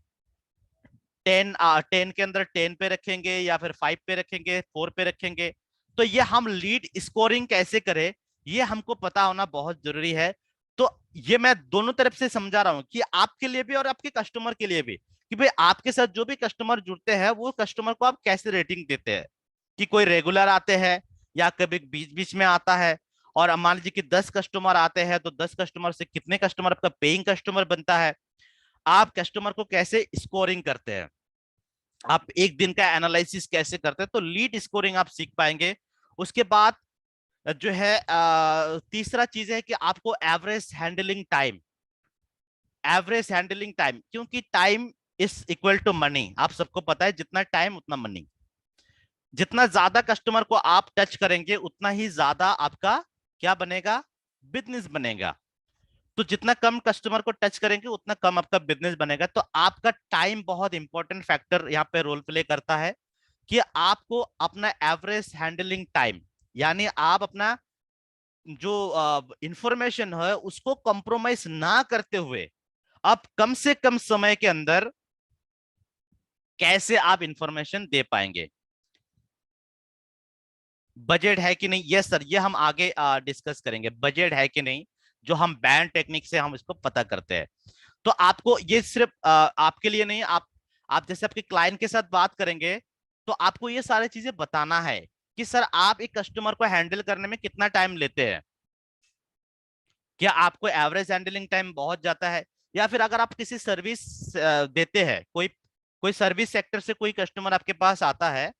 10 के अंदर 10 पे रखेंगे या फिर 5 पे रखेंगे, 4 पे रखेंगे। तो ये हम लीड स्कोरिंग कैसे करें, ये हमको पता होना बहुत जरूरी है। तो ये मैं दोनों तरफ से समझा रहा हूं कि आपके लिए भी और आपके कस्टमर के लिए भी, कि भाई आपके साथ जो भी कस्टमर जुड़ते हैं वो कस्टमर को आप कैसे रेटिंग देते हैं, कि कोई रेगुलर आते हैं या कभी बीच बीच में आता है। और मान लीजिए कि 10 कस्टमर आते हैं तो 10 कस्टमर से कितने कस्टमर आपका पेइंग कस्टमर बनता है। आप कस्टमर को कैसे स्कोरिंग करते हैं, आप एक दिन का एनालिसिस कैसे करते हैं, तो लीड स्कोरिंग आप सीख पाएंगे। उसके बाद जो है तीसरा चीज है कि आपको average handling time, average handling time, क्योंकि time is equal to money. आप सबको पता है जितना टाइम उतना मनी। जितना ज्यादा कस्टमर को आप टच करेंगे उतना ही ज्यादा आपका क्या बनेगा, बिजनेस बनेगा। तो जितना कम कस्टमर को टच करेंगे उतना कम आपका बिजनेस बनेगा। तो आपका टाइम बहुत इंपॉर्टेंट फैक्टर यहाँ पे रोल प्ले करता है कि आपको अपना एवरेज हैंडलिंग टाइम, यानी आप अपना जो इंफॉर्मेशन है उसको कॉम्प्रोमाइज ना करते हुए आप कम से कम समय के अंदर कैसे आप इंफॉर्मेशन दे पाएंगे। बजट है कि नहीं, यस सर, ये हम आगे डिस्कस करेंगे। बजट है कि नहीं, जो हम बैंड टेक्निक से हम इसको पता करते हैं। तो आपको ये सिर्फ आपके लिए नहीं, आप जैसे आपके क्लाइंट के साथ बात करेंगे तो आपको ये सारी चीजें बताना है कि सर आप एक कस्टमर को हैंडल करने में कितना टाइम लेते हैं। क्या आपको एवरेज हैंडलिंग टाइम बहुत जाता है, या फिर अगर आप किसी सर्विस देते हैं, कोई कोई सर्विस सेक्टर से कोई कस्टमर आपके पास आता है,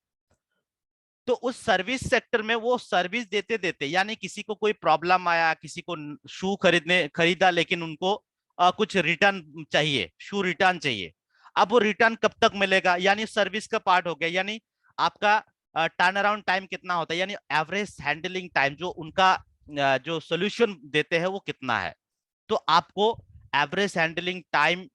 तो उस सर्विस सेक्टर में वो सर्विस देते देते, यानी किसी को कोई प्रॉब्लम आया, किसी को शू खरीदा लेकिन उनको कुछ रिटर्न चाहिए, शू रिटर्न चाहिए। अब वो रिटर्न कब तक मिलेगा, यानी सर्विस का पार्ट हो गया, यानी आपका टर्न अराउंड टाइम कितना होता है, यानी एवरेज हैंडलिंग टाइम जो उनका जो सोल्यूशन देते हैं वो कितना है। तो आपको एवरेज हैंडलिंग टाइम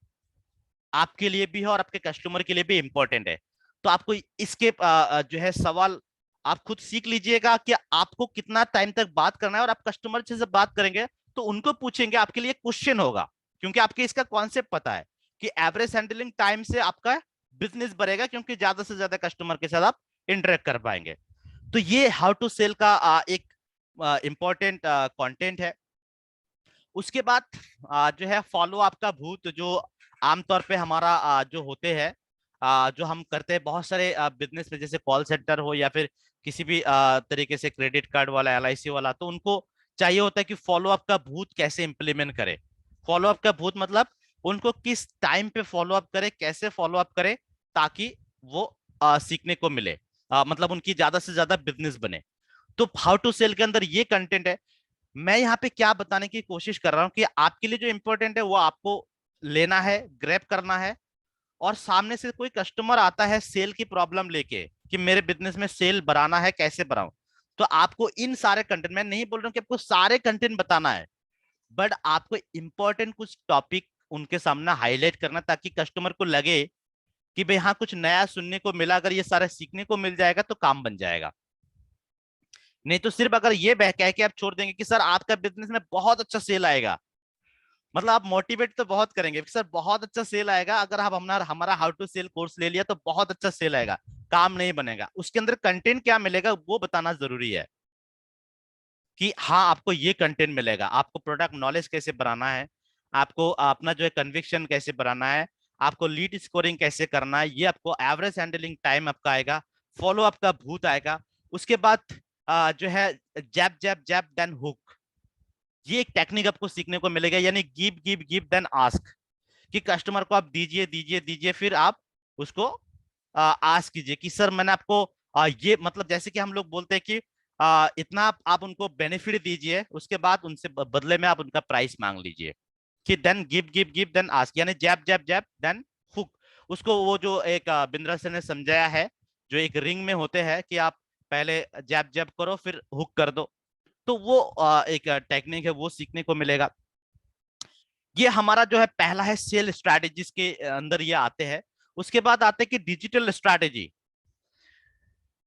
आपके लिए भी है और आपके कस्टमर के लिए भी इंपॉर्टेंट है। तो आपको इसके जो है सवाल आप खुद सीख लीजिएगा कि आपको कितना टाइम तक बात करना है। और आप कस्टमर से जब बात करेंगे तो उनको पूछेंगे, आपके लिए क्वेश्चन होगा, क्योंकि आपके इसका कॉन्सेप्ट पता है कि एवरेज हैंडलिंग टाइम से आपका बिजनेस बढ़ेगा, क्योंकि ज्यादा से ज्यादा कस्टमर के साथ आप इंटरेक्ट कर पाएंगे। तो ये हाउ टू सेल का एक इंपॉर्टेंट कंटेंट है। उसके बाद जो है फॉलो आपका भूत, जो आमतौर पे हमारा जो होते हैं, जो हम करते हैं बहुत सारे बिजनेस में, जैसे कॉल सेंटर हो या फिर किसी भी तरीके से क्रेडिट कार्ड वाला, एलआईसी वाला, तो उनको चाहिए होता है कि फॉलो अप का भूत कैसे इंप्लीमेंट करे। फॉलो अप का भूत मतलब उनको किस टाइम पे फॉलो अप करे, कैसे फॉलो अप करे, ताकि वो सीखने को मिले, मतलब उनकी ज्यादा से ज्यादा बिजनेस बने। तो हाउ टू सेल के अंदर ये कंटेंट है। मैं यहाँ पे क्या बताने की कोशिश कर रहा हूँ कि आपके लिए जो इंपॉर्टेंट है वो आपको लेना है, ग्रैब करना है। और सामने से कोई कस्टमर आता है सेल की प्रॉब्लम लेके कि मेरे बिजनेस में सेल बढ़ाना है, कैसे बढ़ाऊं, तो आपको इन सारे कंटेंट, मैं नहीं बोल रहा हूँ कि आपको सारे कंटेंट बताना है, बट आपको इंपॉर्टेंट कुछ टॉपिक उनके सामने हाईलाइट करना, ताकि कस्टमर को लगे कि भाई हाँ कुछ नया सुनने को मिला, अगर ये सारा सीखने को मिल जाएगा तो काम बन जाएगा। नहीं तो सिर्फ अगर ये बह कह के आप छोड़ देंगे कि सर आपका बिजनेस में बहुत अच्छा सेल आएगा, मतलब आप मोटिवेट तो बहुत करेंगे कि सर बहुत अच्छा सेल आएगा, अगर आप हमारा हमारा हाउ टू सेल कोर्स ले लिया तो बहुत अच्छा सेल आएगा, काम नहीं बनेगा। उसके अंदर कंटेंट क्या मिलेगा वो बताना जरूरी है कि हाँ आपको ये कंटेंट मिलेगा, आपको प्रोडक्ट नॉलेज कैसे बनाना है, आपको अपना जो है कन्विक्शन कैसे बनाना है, आपको लीड स्कोरिंग कैसे करना है, ये आपको एवरेज हैंडलिंग टाइम आपका आएगा, फॉलो अप का भूत आएगा। उसके बाद जो है जैब जैब जैब देन हुक, ये एक टेक्निक आपको सीखने को मिलेगा, यानी give give give then ask, कि कस्टमर को आप दीजिए दीजिए दीजिए, फिर आप उसको आस्क कीजिए कि सर मैंने आपको ये, मतलब जैसे कि हम लोग बोलते हैं कि इतना आप उनको बेनिफिट दीजिए, उसके बाद उनसे बदले में आप उनका प्राइस मांग लीजिए, कि then give give give then ask, यानी जैब जैब जैब देन हुक। उसको वो जो एक बिंद्रा सर ने समझाया है, जो एक रिंग में होते हैं कि आप पहले जैब जैब करो फिर हुक कर दो, तो वो एक टेक्निक है, वो सीखने को मिलेगा। ये हमारा जो है पहला है सेल स्ट्रैटेजीज के अंदर ये आते हैं। उसके बाद आते हैं कि डिजिटल स्ट्रैटेजी,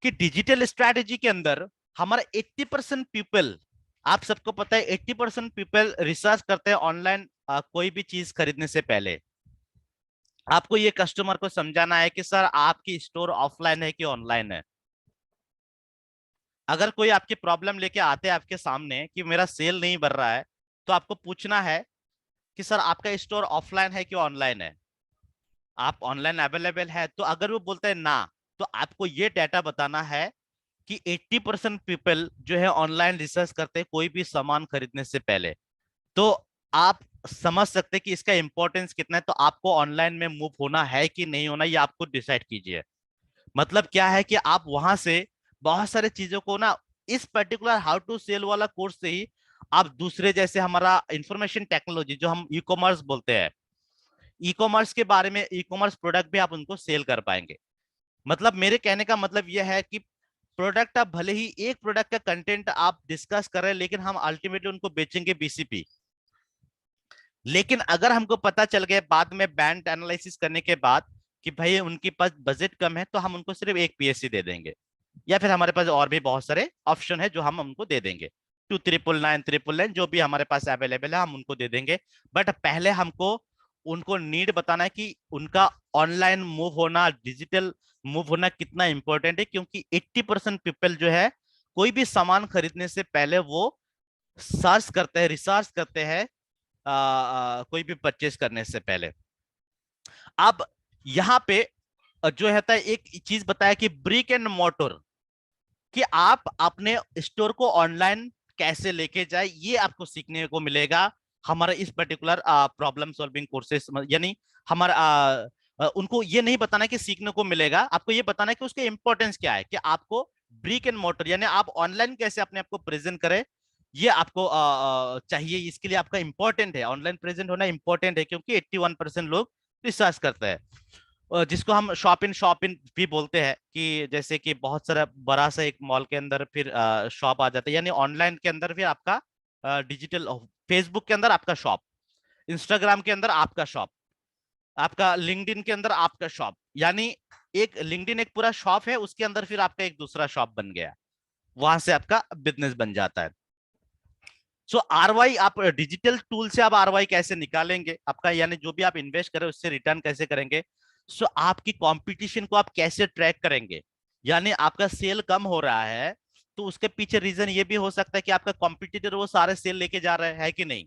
कि डिजिटल स्ट्रैटेजी के अंदर हमारा 80% पीपल, आप सबको पता है 80% पीपल रिसर्च करते हैं ऑनलाइन कोई भी चीज खरीदने से पहले। आपको ये कस्टमर को समझाना है कि सर आपकी स्टोर ऑफलाइन है कि ऑनलाइन है। अगर कोई आपकी प्रॉब्लम लेके आते हैं आपके सामने कि मेरा सेल नहीं बढ़ रहा है, तो आपको पूछना है कि सर आपका स्टोर ऑफलाइन है कि ऑनलाइन है, आप ऑनलाइन अवेलेबल है। तो अगर वो बोलते हैं ना, तो आपको ये डाटा बताना है कि 80% पीपल जो है ऑनलाइन रिसर्च करते हैं कोई भी सामान खरीदने से पहले। तो आप समझ सकते हैं कि इसका इंपॉर्टेंस कितना है। तो आपको ऑनलाइन में मूव होना है कि नहीं होना, ये आपको डिसाइड कीजिए। मतलब क्या है कि आप वहां से बहुत सारे चीजों को ना, इस पर्टिकुलर हाउ टू सेल वाला कोर्स से ही आप दूसरे, जैसे हमारा इंफॉर्मेशन टेक्नोलॉजी जो हम ई कॉमर्स बोलते हैं, ई कॉमर्स के बारे में, ई कॉमर्स प्रोडक्ट भी आप उनको सेल कर पाएंगे। मतलब मेरे कहने का मतलब यह है कि प्रोडक्ट आप भले ही एक प्रोडक्ट का कंटेंट आप डिस्कस कर रहे हैं, लेकिन हम अल्टीमेटली उनको बेचेंगे बीसीपी। लेकिन अगर हमको पता चल गया बाद में बैंड एनालिसिस करने के बाद कि भाई उनके पास बजट कम है, तो हम उनको सिर्फ एक पीएससी दे देंगे, या फिर हमारे पास और भी बहुत सारे ऑप्शन है जो हम उनको दे देंगे, 2999 जो भी हमारे पास अवेलेबल है हम उनको दे देंगे। बट पहले हमको उनको नीड बताना है कि उनका ऑनलाइन मूव होना, डिजिटल मूव होना कितना इंपॉर्टेंट है, क्योंकि 80% पीपल जो है कोई भी सामान खरीदने से पहले वो सर्च करते हैं, रिसर्च करते हैं कोई भी परचेस करने से पहले। अब यहाँ पे जो है एक चीज बताया कि ब्रिक एंड मोटर, कि आप अपने स्टोर को ऑनलाइन कैसे लेके जाए, ये आपको सीखने को मिलेगा हमारा इस पर्टिकुलर प्रॉब्लम सॉल्विंग कोर्सेस। यानी हमारा उनको ये नहीं बताना कि सीखने को मिलेगा, आपको ये बताना है कि उसके इंपॉर्टेंस क्या है, कि आपको ब्रिक एंड मोटर यानी आप ऑनलाइन कैसे अपने आप को प्रेजेंट करें, ये आपको चाहिए। इसके लिए आपका इंपॉर्टेंट है, ऑनलाइन प्रेजेंट होना इंपॉर्टेंट है, क्योंकि 81% लोग रिसर्च करते हैं, जिसको हम शॉप इन भी बोलते हैं। कि जैसे कि बहुत सारा बड़ा सा एक मॉल के अंदर फिर शॉप आ जाता है, यानी ऑनलाइन के अंदर फिर आपका डिजिटल, फेसबुक के अंदर आपका शॉप, इंस्टाग्राम के अंदर आपका शॉप, आपका लिंक्डइन के अंदर आपका शॉप, यानी एक लिंक्डइन एक पूरा शॉप है, उसके अंदर फिर आपका एक दूसरा शॉप बन गया, वहां से आपका बिजनेस बन जाता है। सो आरवाई, आप डिजिटल टूल से आप आरवाई कैसे निकालेंगे आपका, यानी जो भी आप इन्वेस्ट करें उससे रिटर्न कैसे करेंगे। सो आपकी कंपटीशन को आप कैसे ट्रैक करेंगे, यानी आपका सेल कम हो रहा है तो उसके पीछे रीजन ये भी हो सकता है कि आपका कॉम्पिटिटर वो सारे सेल लेके जा रहे हैं, है कि नहीं।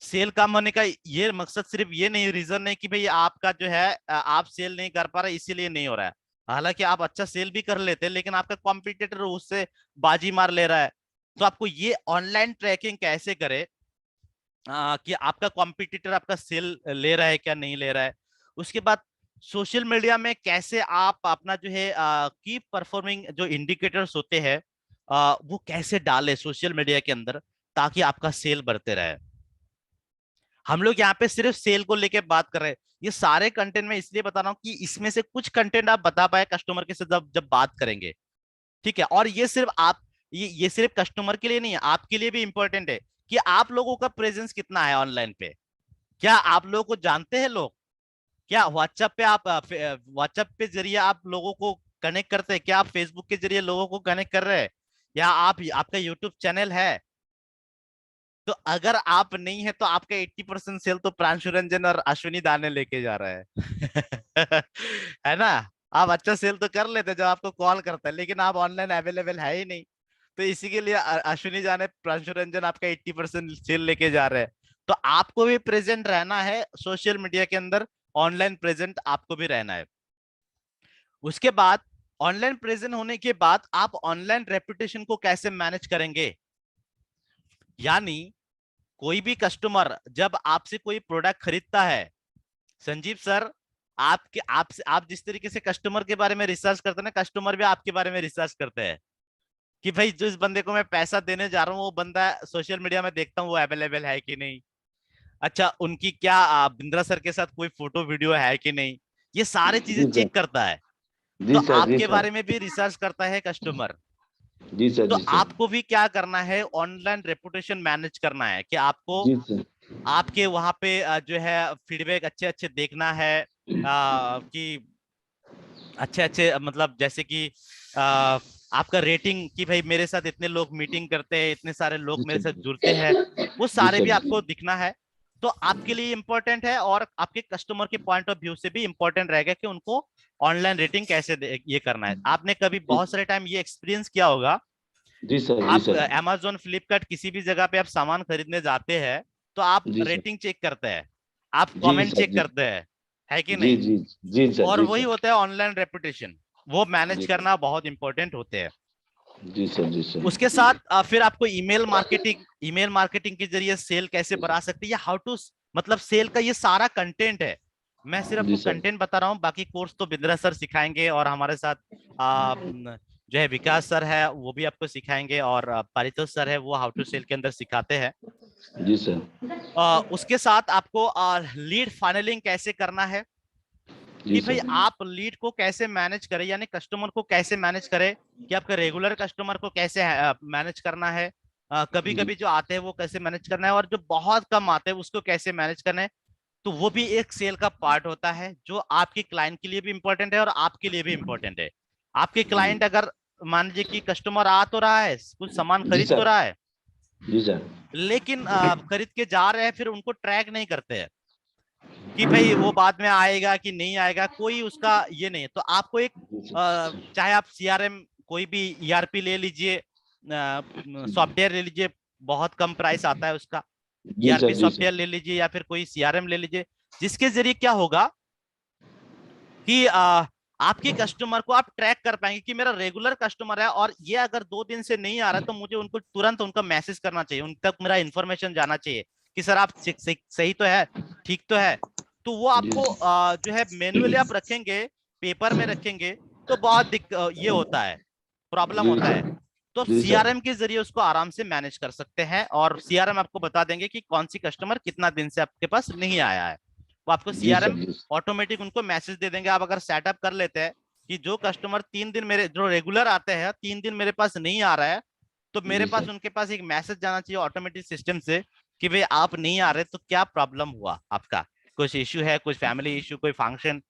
सेल कम होने का ये मकसद सिर्फ ये नहीं, रीजन नहीं कि भाई आपका जो है आप सेल नहीं कर पा रहे इसीलिए नहीं हो रहा है। हालांकि आप अच्छा सेल भी कर लेते हैं, लेकिन आपका कॉम्पिटिटर उससे बाजी मार ले रहा है। तो आपको ये ऑनलाइन ट्रैकिंग कैसे करे कि आपका कॉम्पिटिटर आपका सेल ले रहा है क्या नहीं ले रहा है। उसके बाद सोशल मीडिया में कैसे आप अपना जो है की परफॉर्मिंग जो इंडिकेटर्स होते हैं वो कैसे डाले सोशल मीडिया के अंदर, ताकि आपका सेल बढ़ते रहे। हम लोग यहाँ पे सिर्फ सेल को लेके बात कर रहे हैं, ये सारे कंटेंट में इसलिए बता रहा हूँ कि इसमें से कुछ कंटेंट आप बता पाए कस्टमर के साथ जब बात करेंगे, ठीक है। और ये सिर्फ आप ये सिर्फ कस्टमर के लिए नहीं है, आपके लिए भी इंपॉर्टेंट है कि आप लोगों का प्रेजेंस कितना है ऑनलाइन पे। क्या आप लोगों को जानते हैं लोग, क्या व्हाट्सएप पे आप व्हाट्सएप पे जरिए आप लोगों को कनेक्ट करते हैं, क्या आप फेसबुक के जरिए लोगों को कनेक्ट कर रहे हैं, या आपका यूट्यूब चैनल है। तो अगर आप नहीं है तो आपका 80% सेल तो प्रांशु रंजन और अश्विनी दाने लेके जा रहा है है ना। आप अच्छा सेल तो कर लेते जब आपको कॉल करता है, लेकिन आप ऑनलाइन अवेलेबल है ही नहीं, तो इसी के लिए अश्विनी जाने प्रांशु रंजन आपका 80% सेल लेके जा रहे हैं। तो आपको भी प्रेजेंट रहना है सोशल मीडिया के अंदर, ऑनलाइन प्रेजेंट आपको भी रहना है। उसके बाद ऑनलाइन प्रेजेंट होने के बाद आप ऑनलाइन रेपुटेशन को कैसे मैनेज करेंगे, यानी कोई भी कस्टमर जब आपसे कोई प्रोडक्ट खरीदता है, संजीव सर आप जिस तरीके से कस्टमर के बारे में रिसर्च करते हैं ना, कस्टमर भी आपके बारे में रिसर्च करते हैं कि भाई जिस बंदे को मैं पैसा देने जा रहा हूँ वो बंदा सोशल मीडिया में देखता हूँ वो अवेलेबल है कि नहीं, अच्छा उनकी क्या बिंद्रा सर के साथ कोई फोटो वीडियो है कि नहीं, ये सारी चीजें चेक करता है। तो आपके बारे में भी रिसर्च करता है कस्टमर। जी सर, तो जी सर। आपको भी क्या करना है, ऑनलाइन रेपुटेशन मैनेज करना है कि आपको जी सर। आपके वहां पे जो है फीडबैक अच्छे अच्छे देखना है कि अच्छे अच्छे मतलब जैसे कि आपका रेटिंग कि भाई मेरे साथ इतने लोग मीटिंग करते हैं, इतने सारे लोग मेरे साथ जुड़ते हैं, वो सारे भी आपको दिखना है। तो आपके लिए इंपॉर्टेंट है और आपके कस्टमर के पॉइंट ऑफ व्यू से भी इंपॉर्टेंट रहेगा कि उनको ऑनलाइन रेटिंग कैसे ये करना है। आपने कभी बहुत सारे टाइम ये एक्सपीरियंस किया होगा, जी सर, जी आप सर। अमेज़न फ्लिपकार्ट किसी भी जगह पे आप सामान खरीदने जाते हैं तो आप जी सर। रेटिंग चेक करते हैं, आप जी कमेंट सर, चेक जी। करते हैं, है कि जी नहीं। जी जी सर, और जी वही सर। होता है ऑनलाइन रेपुटेशन, वो मैनेज जी करना बहुत इंपॉर्टेंट होते हैं। जी सर, जी सर। उसके साथ फिर आपको ईमेल मार्केटिंग के जरिए सेल कैसे बढ़ा सकते हैं, या हाउ टू मतलब सेल का ये सारा कंटेंट है। मैं सिर्फ जी आपको सर। कंटेंट बता रहा हूँ, बाकी कोर्स तो बिंद्रा सर सिखाएंगे और हमारे साथ जो है विकास सर है वो भी आपको सिखाएंगे, और पारितोष सर है वो हाउ टू सेल के अंदर सिखाते हैं। जी सर। उसके साथ आपको लीड फाइनलिंग कैसे करना है, जी कि भाई सर आप लीड को कैसे मैनेज करें, यानी कस्टमर को कैसे मैनेज करें, कि आपका रेगुलर कस्टमर को कैसे मैनेज करना है, कभी कभी जो आते हैं वो कैसे मैनेज करना है, और जो बहुत कम आते हैं उसको कैसे मैनेज करना है। तो वो भी एक सेल का पार्ट होता है जो आपके क्लाइंट के लिए भी इंपॉर्टेंट है और आपके लिए भी इंपॉर्टेंट है। आपके क्लाइंट अगर मान लीजिए कि कस्टमर आ तो रहा है, कुछ सामान जी खरीद तो सर रहा है, जी सर लेकिन खरीद के जा रहे हैं, फिर उनको ट्रैक नहीं करते हैं कि भाई वो बाद में आएगा कि नहीं आएगा, कोई उसका ये नहीं है। तो आपको एक चाहे आप सीआरएम कोई भी ईआरपी ले लीजिए, सॉफ्टवेयर ले लीजिए, बहुत कम प्राइस आता है उसका, जी ईआरपी सर जी सॉफ्टवेयर सर ले लीजिए या फिर कोई सीआरएम ले लीजिए, जिसके जरिए क्या होगा कि आपके कस्टमर को आप ट्रैक कर पाएंगे कि मेरा रेगुलर कस्टमर है और ये अगर 2 दिन से नहीं आ रहा है तो मुझे उनको तुरंत उनका मैसेज करना चाहिए, उन तक मेरा इन्फॉर्मेशन जाना चाहिए कि सर आप सही तो है, ठीक तो है। तो वो आपको जो है मैन्युअली आप रखेंगे, पेपर में रखेंगे तो बहुत ये होता है, प्रॉब्लम जी होता है। सर तो आप जी सर सीआरएम के जरिए उसको आराम से मैनेज कर सकते हैं, और सीआरएम आपको बता देंगे कि कौन सी कस्टमर कितना दिन से आपके पास नहीं आया है, वो आपको जी सर सीआरएम जी ऑटोमेटिक उनको मैसेज दे देंगे। आप अगर सेटअप कर लेते हैं कि जो कस्टमर 3 दिन मेरे जो रेगुलर आते हैं 3 दिन मेरे पास नहीं आ रहा है, तो मेरे जी पास सर उनके पास एक मैसेज जाना चाहिए ऑटोमेटिक सिस्टम से कि भाई आप नहीं आ रहे तो क्या प्रॉब्लम हुआ, आपका कुछ इश्यू है, कुछ फैमिली इश्यू, कोई फंक्शन,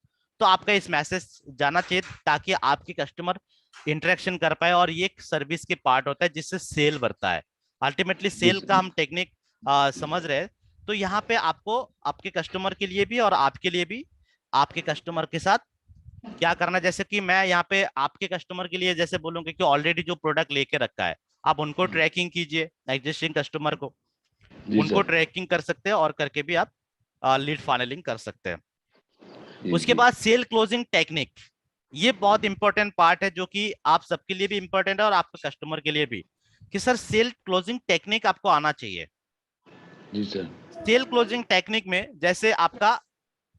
तो आपका इस मैसेज जाना चाहिए ताकि आपके कस्टमर इंटरेक्शन कर पाए। और ये एक सर्विस के पार्ट होता है जिससे सेल बढ़ता है। अल्टीमेटली जी सेल का सर हम टेक्निक समझ रहे हैं। तो यहाँ पे आपको आपके कस्टमर के लिए भी और आपके लिए भी आपके कस्टमर के साथ क्या करना है, जैसे कि मैं यहाँ पे आपके कस्टमर के लिए जैसे बोलूंगा कि ऑलरेडी जो प्रोडक्ट लेके रखा है आप उनको ट्रैकिंग कीजिए, एग्जिस्टिंग कस्टमर को जी उनको सर ट्रैकिंग कर सकते हैं और करके भी आप लीड फाइनलिंग कर सकते हैं। जी उसके जी बाद सेल क्लोजिंग टेक्निक, ये बहुत इंपॉर्टेंट पार्ट है जो कि आप सबके लिए भी इंपॉर्टेंट है और आपके कस्टमर के लिए भी, कि सर सेल क्लोजिंग टेक्निक आपको आना चाहिए। जी सर सेल क्लोजिंग टेक्निक में जैसे आपका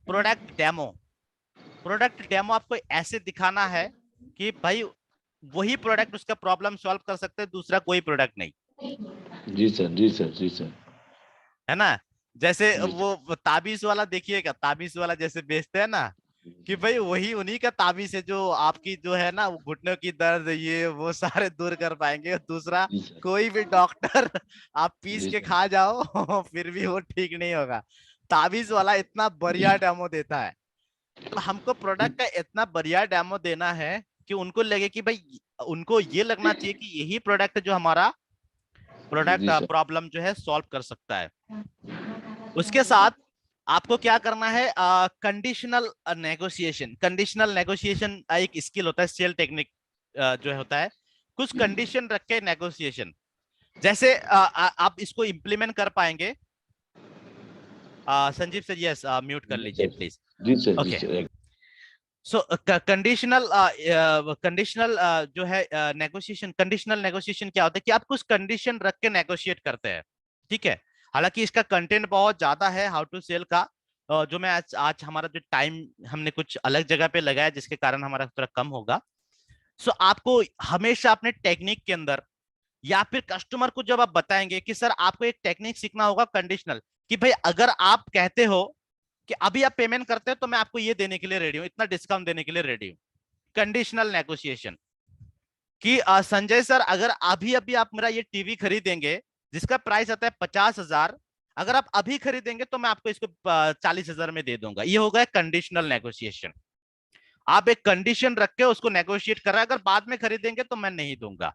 प्रोडक्ट डेमो आपको ऐसे दिखाना है कि भाई वही प्रोडक्ट उसका प्रॉब्लम सॉल्व कर सकते हैं, दूसरा कोई प्रोडक्ट नहीं, जी सर जी सर जी सर है ना। जैसे जी वो ताबीज वाला देखिएगा, ताबीज वाला जैसे बेचते हैं ना कि भाई वही उन्हीं का ताबीज है जो आपकी जो है ना घुटनों की दर्द ये वो सारे दूर कर पाएंगे, दूसरा जी सर कोई भी डॉक्टर आप पीस जी के सर खा जाओ फिर भी वो ठीक नहीं होगा। ताबीज वाला इतना बढ़िया डेमो देता है, तो हमको प्रोडक्ट का इतना बढ़िया डेमो देना है कि उनको लगे कि भाई उनको ये लगना चाहिए कि यही प्रोडक्ट जो हमारा प्रोडक्ट जी सर प्रॉब्लम जो है सॉल्व कर सकता है। उसके साथ आपको क्या करना है, कंडीशनल नेगोशिएशन। कंडीशनल नेगोशिएशन एक स्किल होता है, सेल टेक्निक जो होता है, कुछ कंडीशन रख के नेगोशिएशन। जैसे आप इसको इम्प्लीमेंट कर पाएंगे। संजीव सर यस म्यूट कर लीजिए please. Ji sir ji okay, sir so conditional जो है नेगोशिएशन, कंडीशनल नेगोशिएशन क्या होता है कि आप कुछ कंडीशन रख के नेगोशिएट करते हैं, ठीक है। हालांकि इसका कंटेंट बहुत ज्यादा है हाउ टू सेल का, जो मैं आज हमारा जो टाइम हमने कुछ अलग जगह पे लगाया जिसके कारण हमारा थोड़ा कम होगा। सो आपको हमेशा अपने टेक्निक के अंदर या फिर कस्टमर को जब आप बताएंगे कि सर आपको एक टेक्निक सीखना होगा कंडीशनल, कि भाई अगर आप कहते हो कि अभी आप पेमेंट करते हो तो मैं आपको ये देने के लिए रेडी हूं, इतना डिस्काउंट देने के लिए रेडी हूं। कंडीशनल नेगोशिएशन कि संजय सर अगर अभी अभी आप मेरा ये टीवी खरीदेंगे जिसका प्राइस आता है 50,000, अगर आप अभी खरीदेंगे तो मैं आपको इसको 40,000 में दे दूंगा। ये होगा कंडीशनल नेगोशिएशन। आप एक कंडीशन रख के उसको नेगोशिएट कर रहे हैं, अगर बाद में खरीदेंगे तो मैं नहीं दूंगा।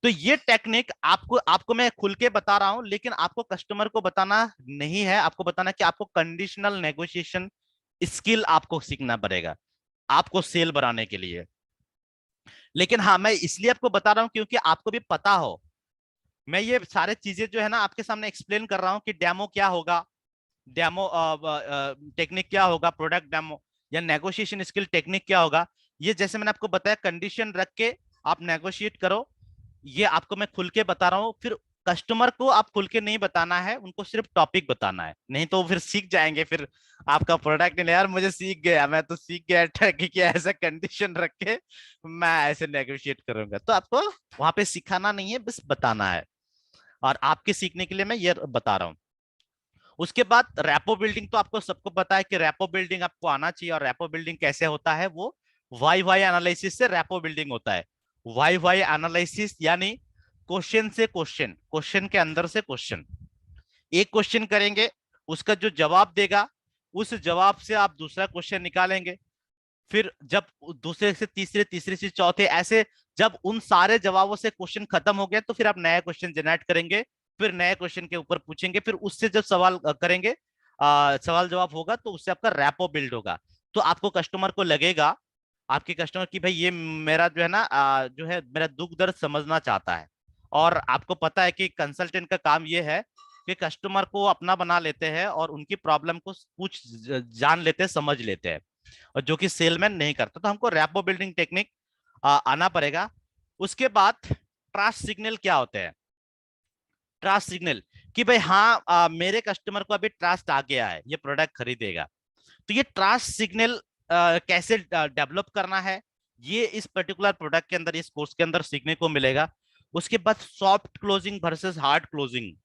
तो ये टेक्निक आपको मैं खुल के बता रहा हूं, लेकिन आपको कस्टमर को बताना नहीं है, आपको बताना कि आपको कंडीशनल नेगोशिएशन स्किल आपको सीखना पड़ेगा आपको सेल बढ़ाने के लिए। लेकिन हाँ, मैं इसलिए आपको बता रहा हूं क्योंकि आपको भी पता हो, मैं ये सारे चीजें जो है ना आपके सामने एक्सप्लेन कर रहा हूं कि डेमो क्या होगा, डेमो टेक्निक क्या होगा, प्रोडक्ट डेमो या नेगोशिएशन स्किल टेक्निक क्या होगा। ये जैसे मैंने आपको बताया कंडीशन रख के आप नेगोशिएट करो, ये आपको मैं खुल के बता रहा हूँ। फिर कस्टमर को आप खुल के नहीं बताना है, उनको सिर्फ टॉपिक बताना है, नहीं तो फिर सीख जाएंगे, फिर आपका प्रोडक्ट नहीं यार मुझे सीख गया, मैं तो सीख गया कि ऐसा कंडीशन रख के मैं ऐसे नेगोशिएट करूंगा। तो आपको वहां पे सिखाना नहीं है, बस बताना है, और आपके सीखने के लिए मैं ये बता रहा हूँ। उसके बाद रैपो बिल्डिंग, तो आपको सबको पता है कि रैपो बिल्डिंग आपको आना चाहिए। और रैपो बिल्डिंग कैसे होता है, वो वाई वाई एनालिसिस से रैपो बिल्डिंग होता है। वाई वाई एनालिसिस यानी क्वेश्चन से क्वेश्चन, क्वेश्चन के अंदर से क्वेश्चन। एक क्वेश्चन करेंगे, उसका जो जवाब देगा उस जवाब से आप दूसरा क्वेश्चन निकालेंगे, फिर जब दूसरे से तीसरे, तीसरे से चौथे, ऐसे जब उन सारे जवाबों से क्वेश्चन खत्म हो गया तो फिर आप नया क्वेश्चन जनरेट करेंगे, फिर नए क्वेश्चन के ऊपर पूछेंगे, फिर उससे जब सवाल करेंगे, सवाल जवाब होगा तो उससे आपका रैपो बिल्ड होगा। तो आपको कस्टमर को लगेगा, आपके कस्टमर की भाई ये मेरा जो है ना जो है मेरा दुख दर्द समझना चाहता है। और आपको पता है कि कंसल्टेंट का काम ये है कि कस्टमर को अपना बना लेते हैं और उनकी प्रॉब्लम को पूछ जान लेते हैं, समझ लेते हैं, और जो कि सेलमैन नहीं करता। तो हमको रैपो बिल्डिंग टेक्निक आना पड़ेगा। उसके बाद ट्रस्ट सिग्नल क्या होते हैं? ट्रस्ट सिग्नल कि भाई हाँ मेरे कस्टमर को अभी ट्रस्ट आ गया है, ये प्रोडक्ट खरीदेगा। तो ये ट्रस्ट सिग्नल कैसे डेवलप करना है, ये इस पर्टिकुलर प्रोडक्ट के अंदर, इस कोर्स के अंदर सीखने को मिलेगा। उसके बाद soft closing versus hard closing,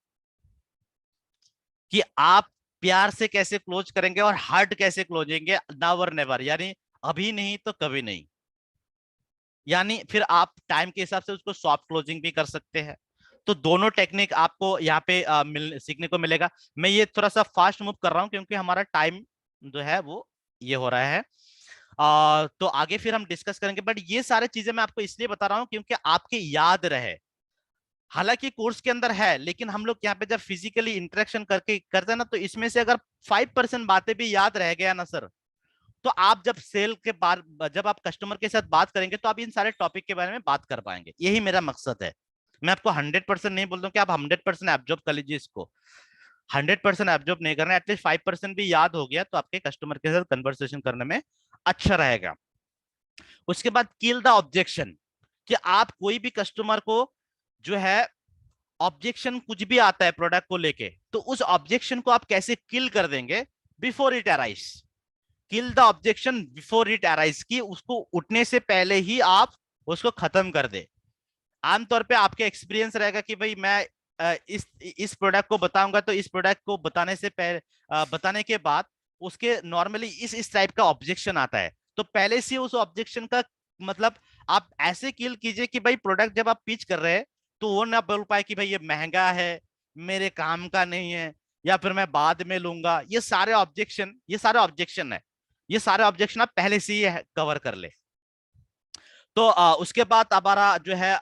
कि आप प्यार से कैसे क्लोज करेंगे और हार्ड कैसे क्लोजेंगे, नेवर नेवर, यानी अभी नहीं तो कभी नहीं। यानी फिर आप टाइम के हिसाब से उसको सॉफ्ट क्लोजिंग भी कर सकते हैं। तो दोनों टेक्निक आपको यहाँ पे सीखने को मिलेगा। मैं ये थोड़ा सा फास्ट मूव कर रहा हूँ क्योंकि हमारा टाइम जो है वो ये हो रहा है। तो आगे फिर हम डिस्कस करेंगे, बट ये सारे चीजें मैं आपको इसलिए बता रहा हूँ क्योंकि आपके याद रहे। हालांकि कोर्स के अंदर है, लेकिन हम लोग यहाँ पे जब फिजिकली इंटरेक्शन करके करते हैं ना, तो इसमें से अगर 5% बातें भी याद रह गया ना सर, तो आप जब सेल के बाद, जब आप कस्टमर के साथ बात करेंगे तो आप इन सारे टॉपिक के बारे में बात कर पाएंगे। यही मेरा मकसद है। मैं आपको 100% नहीं बोलता हूँ कि आप 100% एब्जॉर्ब कर लीजिए इसको। 100% एब्जॉर्ब नहीं करना, एटलीस्ट 5% भी याद हो गया तो आपके कस्टमर के साथ कन्वर्सेशन करने में अच्छा रहेगा। उसके बाद किल द ऑब्जेक्शन, कि आप कोई भी कस्टमर को जो है ऑब्जेक्शन कुछ भी आता है प्रोडक्ट को लेके, तो उस ऑब्जेक्शन को आप कैसे किल कर देंगे before it arise. Kill the objection before it arise, की उसको उठने से पहले ही आप उसको खत्म कर दे। आमतौर पे आपके एक्सपीरियंस रहेगा कि भाई मैं इस प्रोडक्ट को बताऊंगा, तो इस प्रोडक्ट को बताने से पहले, बताने के बाद उसके नॉर्मली इस टाइप का ऑब्जेक्शन आता है। तो पहले से उस ऑब्जेक्शन का मतलब आप ऐसे किल कीजिए कि भाई प्रोडक्ट जब आप पिच कर रहे हैं तो वो ना बोल पाए कि भाई ये महंगा है, मेरे काम का नहीं है, या फिर मैं बाद में लूंगा। ये सारे ऑब्जेक्शन है, ये सारे ऑब्जेक्शन आप पहले से ही कवर कर ले। तो उसके बाद हमारा जो है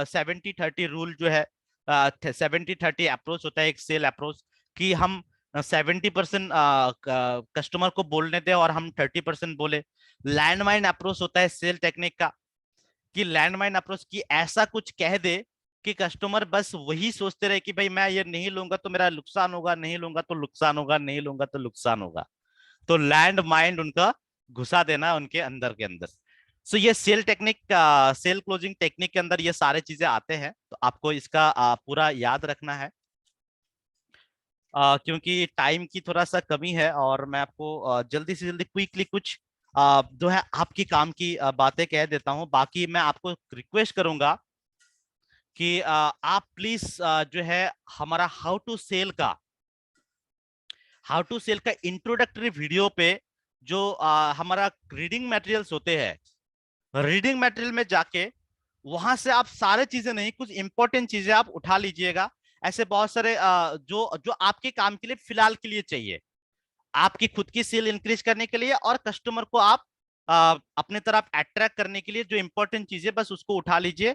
70-30 रूल जो है, 70-30 अप्रोच होता है एक सेल अप्रोच, कि हम 70% कस्टमर को बोलने दें और हम 30% बोले। लैंडमाइन अप्रोच होता है सेल टेक्निक का, कि लैंडमाइन अप्रोच की ऐसा कुछ कह दे कि कस्टमर बस वही सोचते रहे कि भाई मैं ये नहीं लूंगा तो मेरा नुकसान होगा, नहीं लूंगा तो नुकसान होगा, नहीं लूंगा तो नुकसान होगा। तो लैंड माइंड उनका घुसा देना उनके अंदर के अंदर। सो ये sale technique, sale closing technique के अंदर ये सारे चीजें आते हैं, तो आपको इसका पूरा याद रखना है। क्योंकि टाइम की थोड़ा सा कमी है और मैं आपको जल्दी से जल्दी क्विकली कुछ जो है आपकी काम की बातें कह देता हूं। बाकी मैं आपको रिक्वेस्ट करूंगा कि आप प्लीज जो है हमारा हाउ टू सेल का इंट्रोडक्टरी वीडियो पे जो हमारा रीडिंग मटेरियल्स होते हैं, रीडिंग मटेरियल में जाके वहां से आप सारे चीजें नहीं, कुछ इंपॉर्टेंट चीजें आप उठा लीजिएगा। ऐसे बहुत सारे जो जो आपके काम के लिए फिलहाल के लिए चाहिए, आपकी खुद की सेल इंक्रीज करने के लिए और कस्टमर को आप अपने तरफ अट्रैक्ट करने के लिए जो इंपॉर्टेंट चीजें, बस उसको उठा लीजिए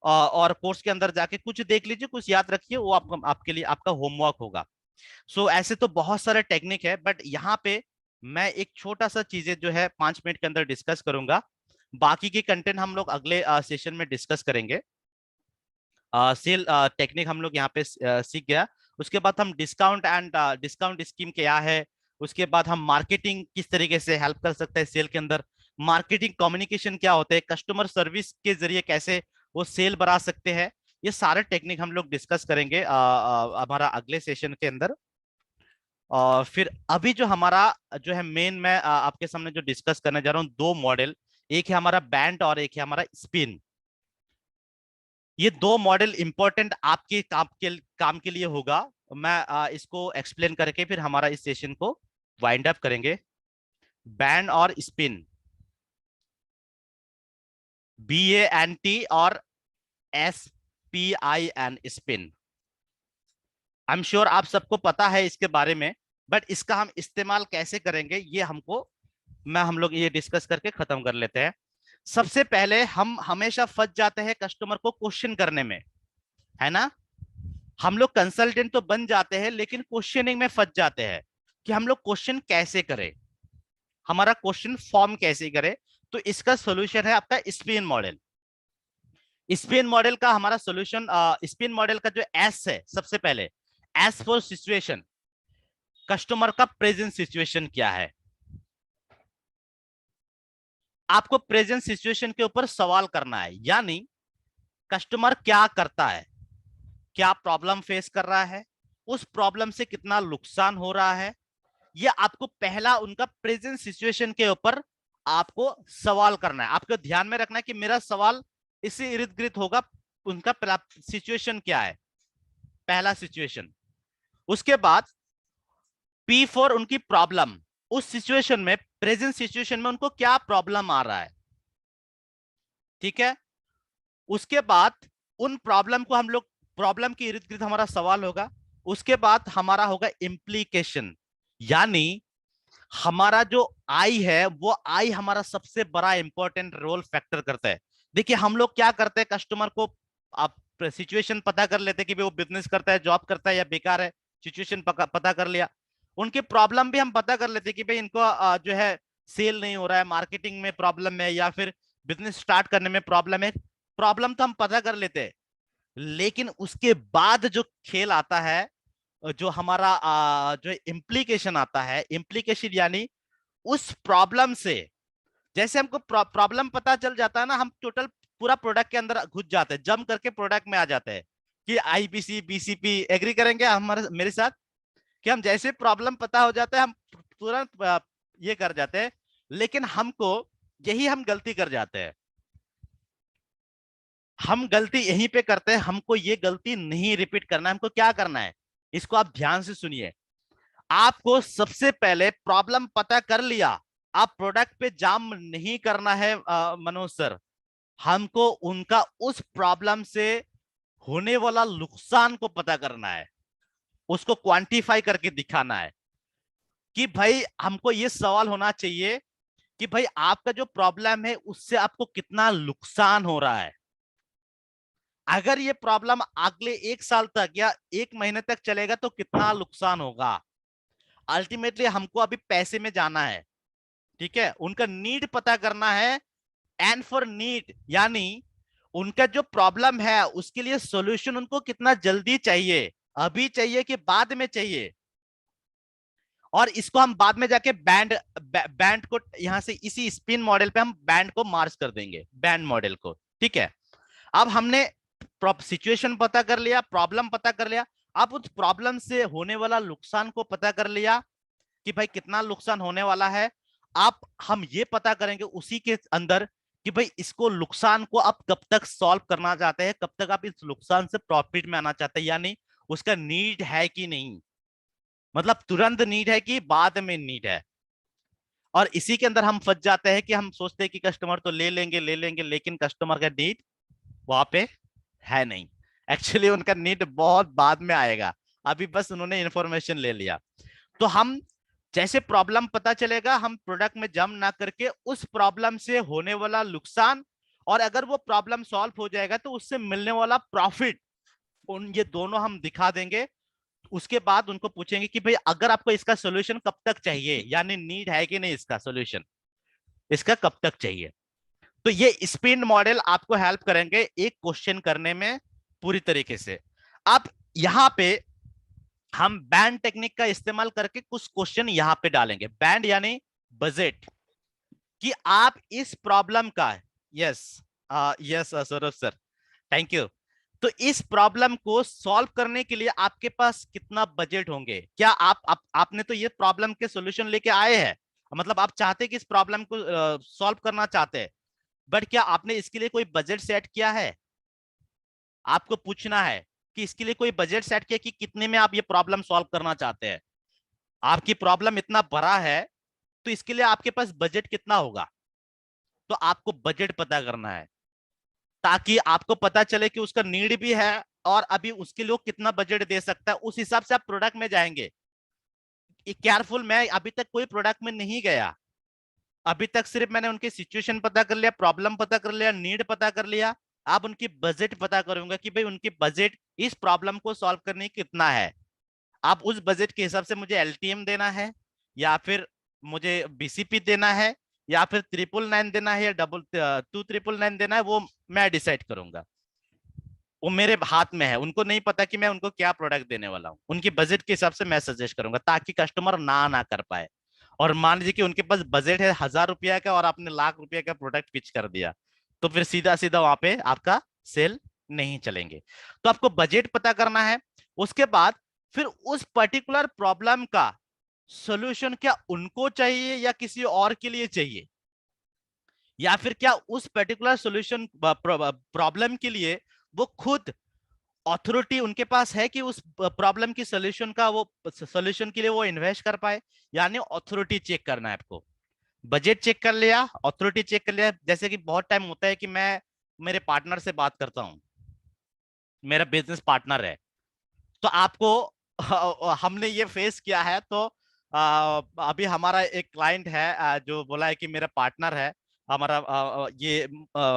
और कोर्स के अंदर जाके कुछ देख लीजिए, कुछ याद रखिए, वो आपके लिए आपका होमवर्क होगा। सो ऐसे तो बहुत सारे टेक्निक है, बट यहाँ पे मैं एक छोटा सा चीजें जो है 5 मिनट के अंदर डिस्कस करूंगा। बाकी के कंटेंट हम लोग अगले सेशन में डिस्कस करेंगे। सेल टेक्निक हम लोग यहाँ पे सीख गया। उसके बाद हम डिस्काउंट स्कीम क्या है, उसके बाद हम मार्केटिंग किस तरीके से हेल्प कर सकते हैं सेल के अंदर, मार्केटिंग कम्युनिकेशन क्या होते हैं, कस्टमर सर्विस के जरिए कैसे वो सेल बढ़ा सकते हैं, ये सारे टेक्निक हम लोग डिस्कस करेंगे हमारा अगले सेशन के अंदर। और फिर अभी जो हमारा जो है मेन, मैं आपके सामने जो डिस्कस करने जा रहा हूँ, 2 मॉडल, एक है हमारा बैंड और एक है हमारा स्पिन। ये 2 मॉडल इंपॉर्टेंट आपके काम के लिए होगा, मैं इसको एक्सप्लेन करके फिर हमारा इस सेशन को वाइंड अप करेंगे। बैंड और स्पिन, BANT और SPIN, spin. I am sure आप सबको पता है इसके बारे में, बट इसका हम इस्तेमाल कैसे करेंगे ये हम लोग ये डिस्कस करके खत्म कर लेते हैं। सबसे पहले हम हमेशा फंस जाते हैं कस्टमर को क्वेश्चन करने में, है ना। हम लोग कंसल्टेंट तो बन जाते हैं लेकिन क्वेश्चनिंग में फंस जाते हैं कि हम लोग क्वेश्चन कैसे करें, हमारा क्वेश्चन फॉर्म कैसे करें। तो इसका सॉल्यूशन है आपका स्पिन मॉडल। स्पिन मॉडल का हमारा सॉल्यूशन, स्पिन मॉडल का जो एस है, सबसे पहले एस फॉर सिचुएशन, कस्टमर का प्रेजेंट सिचुएशन क्या है। आपको प्रेजेंट सिचुएशन के ऊपर सवाल करना है, यानी कस्टमर क्या करता है, क्या प्रॉब्लम फेस कर रहा है, उस प्रॉब्लम से कितना नुकसान हो रहा है। ये आपको पहला उनका प्रेजेंट सिचुएशन के ऊपर आपको सवाल करना है। आपको ध्यान में रखना है कि मेरा सवाल इससे इर्द गिर्द होगा, उनका सिचुएशन क्या है, पहला सिचुएशन। उसके बाद P फॉर उनकी प्रॉब्लम, उस सिचुएशन में, प्रेजेंट सिचुएशन में उनको क्या प्रॉब्लम आ रहा है, ठीक है। उसके बाद उन प्रॉब्लम को हम लोग, प्रॉब्लम के इर्द गिर्द हमारा सवाल होगा। उसके बाद हमारा होगा इम्प्लीकेशन, यानी हमारा जो आई है वो आई हमारा सबसे बड़ा इंपॉर्टेंट रोल फैक्टर करता है। देखिए हम लोग क्या करते हैं, कस्टमर को आप सिचुएशन पता कर लेते हैं कि वो बिजनेस करता है, जॉब करता है या बेकार है, सिचुएशन पता कर लिया। उनकी प्रॉब्लम भी हम पता कर लेते हैं कि भाई इनको जो है सेल नहीं हो रहा है, मार्केटिंग में प्रॉब्लम है, या फिर बिजनेस स्टार्ट करने में प्रॉब्लम है। प्रॉब्लम तो हम पता कर लेते हैं, लेकिन उसके बाद जो खेल आता है, जो हमारा जो इम्प्लीकेशन आता है, इम्प्लीकेशन यानी उस प्रॉब्लम से, जैसे हमको प्रॉब्लम पता चल जाता है ना, हम टोटल पूरा प्रोडक्ट के अंदर घुस जाते हैं, जम करके प्रोडक्ट में आ जाते हैं कि IBC BCP। एग्री करेंगे हमारे मेरे साथ कि हम जैसे प्रॉब्लम पता हो जाता है हम तुरंत ये कर जाते हैं, लेकिन हमको यही हम गलती कर जाते हैं। हम गलती यहीं पे करते हैं, हमको ये गलती नहीं रिपीट करना है। हमको क्या करना है, इसको आप ध्यान से सुनिए। आपको सबसे पहले प्रॉब्लम पता कर लिया, आप प्रोडक्ट पे जाम नहीं करना है मनोज सर। हमको उनका उस प्रॉब्लम से होने वाला नुकसान को पता करना है, उसको क्वांटिफाई करके दिखाना है कि भाई हमको ये सवाल होना चाहिए कि भाई आपका जो प्रॉब्लम है उससे आपको कितना नुकसान हो रहा है। अगर ये प्रॉब्लम अगले 1 साल तक या 1 महीने तक चलेगा तो कितना नुकसान होगा। अल्टीमेटली हमको अभी पैसे में जाना है, ठीक है। उनका नीड पता करना है, एंड फॉर नीड यानी उनका जो प्रॉब्लम है उसके लिए सॉल्यूशन उनको कितना जल्दी चाहिए, अभी चाहिए कि बाद में चाहिए। और इसको हम बाद में जाके बैंड को यहां से इसी स्पिन मॉडल पे हम बैंड को मार्च कर देंगे, बैंड मॉडल को, ठीक है। अब हमने सिचुएशन पता कर लिया, प्रॉब्लम पता कर लिया, अब उस प्रॉब्लम से होने वाला नुकसान को पता कर लिया कि भाई कितना नुकसान होने वाला है। आप हम ये पता करेंगे उसी के अंदर कि भाई इसको नुकसान को आप कब तक सॉल्व करना चाहते हैं, कब तक आप इस नुकसान से प्रॉफिट में आना चाहते हैं, यानी उसका नीड है कि नहीं, मतलब तुरंत नीड है कि बाद में नीड है। और इसी के अंदर हम फंस जाते हैं कि हम सोचते हैं कि कस्टमर तो ले लेंगे, लेकिन कस्टमर का नीड वहां पे है नहीं। एक्चुअली उनका नीड बहुत बाद में आएगा, अभी बस उन्होंने इंफॉर्मेशन ले लिया। तो हम जैसे प्रॉब्लम पता चलेगा, हम प्रोडक्ट में जम ना करके उस प्रॉब्लम से होने वाला नुकसान, और अगर वो प्रॉब्लम सॉल्व हो जाएगा तो उससे मिलने वाला प्रॉफिट, ये दोनों हम दिखा देंगे। उसके बाद उनको पूछेंगे कि भाई अगर आपको इसका सॉल्यूशन कब तक चाहिए, यानी नीड है कि नहीं, इसका सॉल्यूशन इसका कब तक चाहिए। तो ये स्पिन मॉडल आपको हेल्प करेंगे एक क्वेश्चन करने में पूरी तरीके से। अब यहां पे हम बैंड टेक्निक का इस्तेमाल करके कुछ क्वेश्चन यहां पे डालेंगे। बैंड यानी बजट, कि आप इस प्रॉब्लम का, yes yes Saurabh sir, thank you. तो इस प्रॉब्लम को सॉल्व करने के लिए आपके पास कितना बजट होंगे। क्या आपने तो ये प्रॉब्लम के सॉल्यूशन लेके आए हैं, मतलब आप चाहते हैं कि इस प्रॉब्लम को सॉल्व करना चाहते हैं, बट क्या आपने इसके लिए कोई बजट सेट किया है, आपको पूछना है। कि इसके लिए कोई बजट सेट किया कि कितने में आप ये प्रॉब्लम सॉल्व करना चाहते हैं। आपकी प्रॉब्लम इतना बड़ा है तो इसके लिए आपके पास बजट कितना होगा, तो आपको बजट पता करना है ताकि आपको पता चले कि उसका नीड भी है और अभी उसके लिए कितना बजट दे सकता है, उस हिसाब से आप प्रोडक्ट में जाएंगे। केयरफुल, मैं अभी तक कोई प्रोडक्ट में नहीं गया, अभी तक सिर्फ मैंने उनकी सिचुएशन पता कर लिया, प्रॉब्लम पता कर लिया, नीड पता कर लिया। अब उनकी बजट पता करूंगा कि भाई उनकी बजट इस प्रॉब्लम को सॉल्व करने की कितना है। आप उस बजट के हिसाब से मुझे एलटीएम देना है, या फिर मुझे बीसीपी देना है, या फिर 999 देना है, या 2999 देना है, वो मैं डिसाइड करूंगा। वो मेरे हाथ में है, उनको नहीं पता कि मैं उनको क्या प्रोडक्ट देने वाला हूँ। उनकी बजट के हिसाब से मैं सजेस्ट करूंगा ताकि कस्टमर ना कर पाए। और मान लीजिए कि उनके पास बजट है 1000 रुपया का और आपने ₹1,00,000 का प्रोडक्ट पिच कर दिया, तो फिर सीधा सीधा वहां पे आपका सेल नहीं चलेंगे। तो आपको बजट पता करना है। उसके बाद फिर उस पर्टिकुलर प्रॉब्लम का सॉल्यूशन क्या उनको चाहिए या किसी और के लिए चाहिए, या फिर क्या उस पर्टिकुलर सॉल्यूशन प्रॉब्लम के लिए वो खुद अथॉरिटी उनके पास है कि उस प्रॉब्लम की सॉल्यूशन का, वो सॉल्यूशन के लिए वो इन्वेस्ट कर पाए। यानी अथॉरिटी चेक करना है आपको। बजट चेक कर लिया, अथॉरिटी चेक कर लिया। जैसे कि बहुत टाइम होता है कि मैं मेरे पार्टनर से बात करता हूं, मेरा बिजनेस पार्टनर है, तो आपको हमने ये फेस किया है। तो अभी हमारा एक क्लाइंट है जो बोला है कि मेरा पार्टनर है, हमारा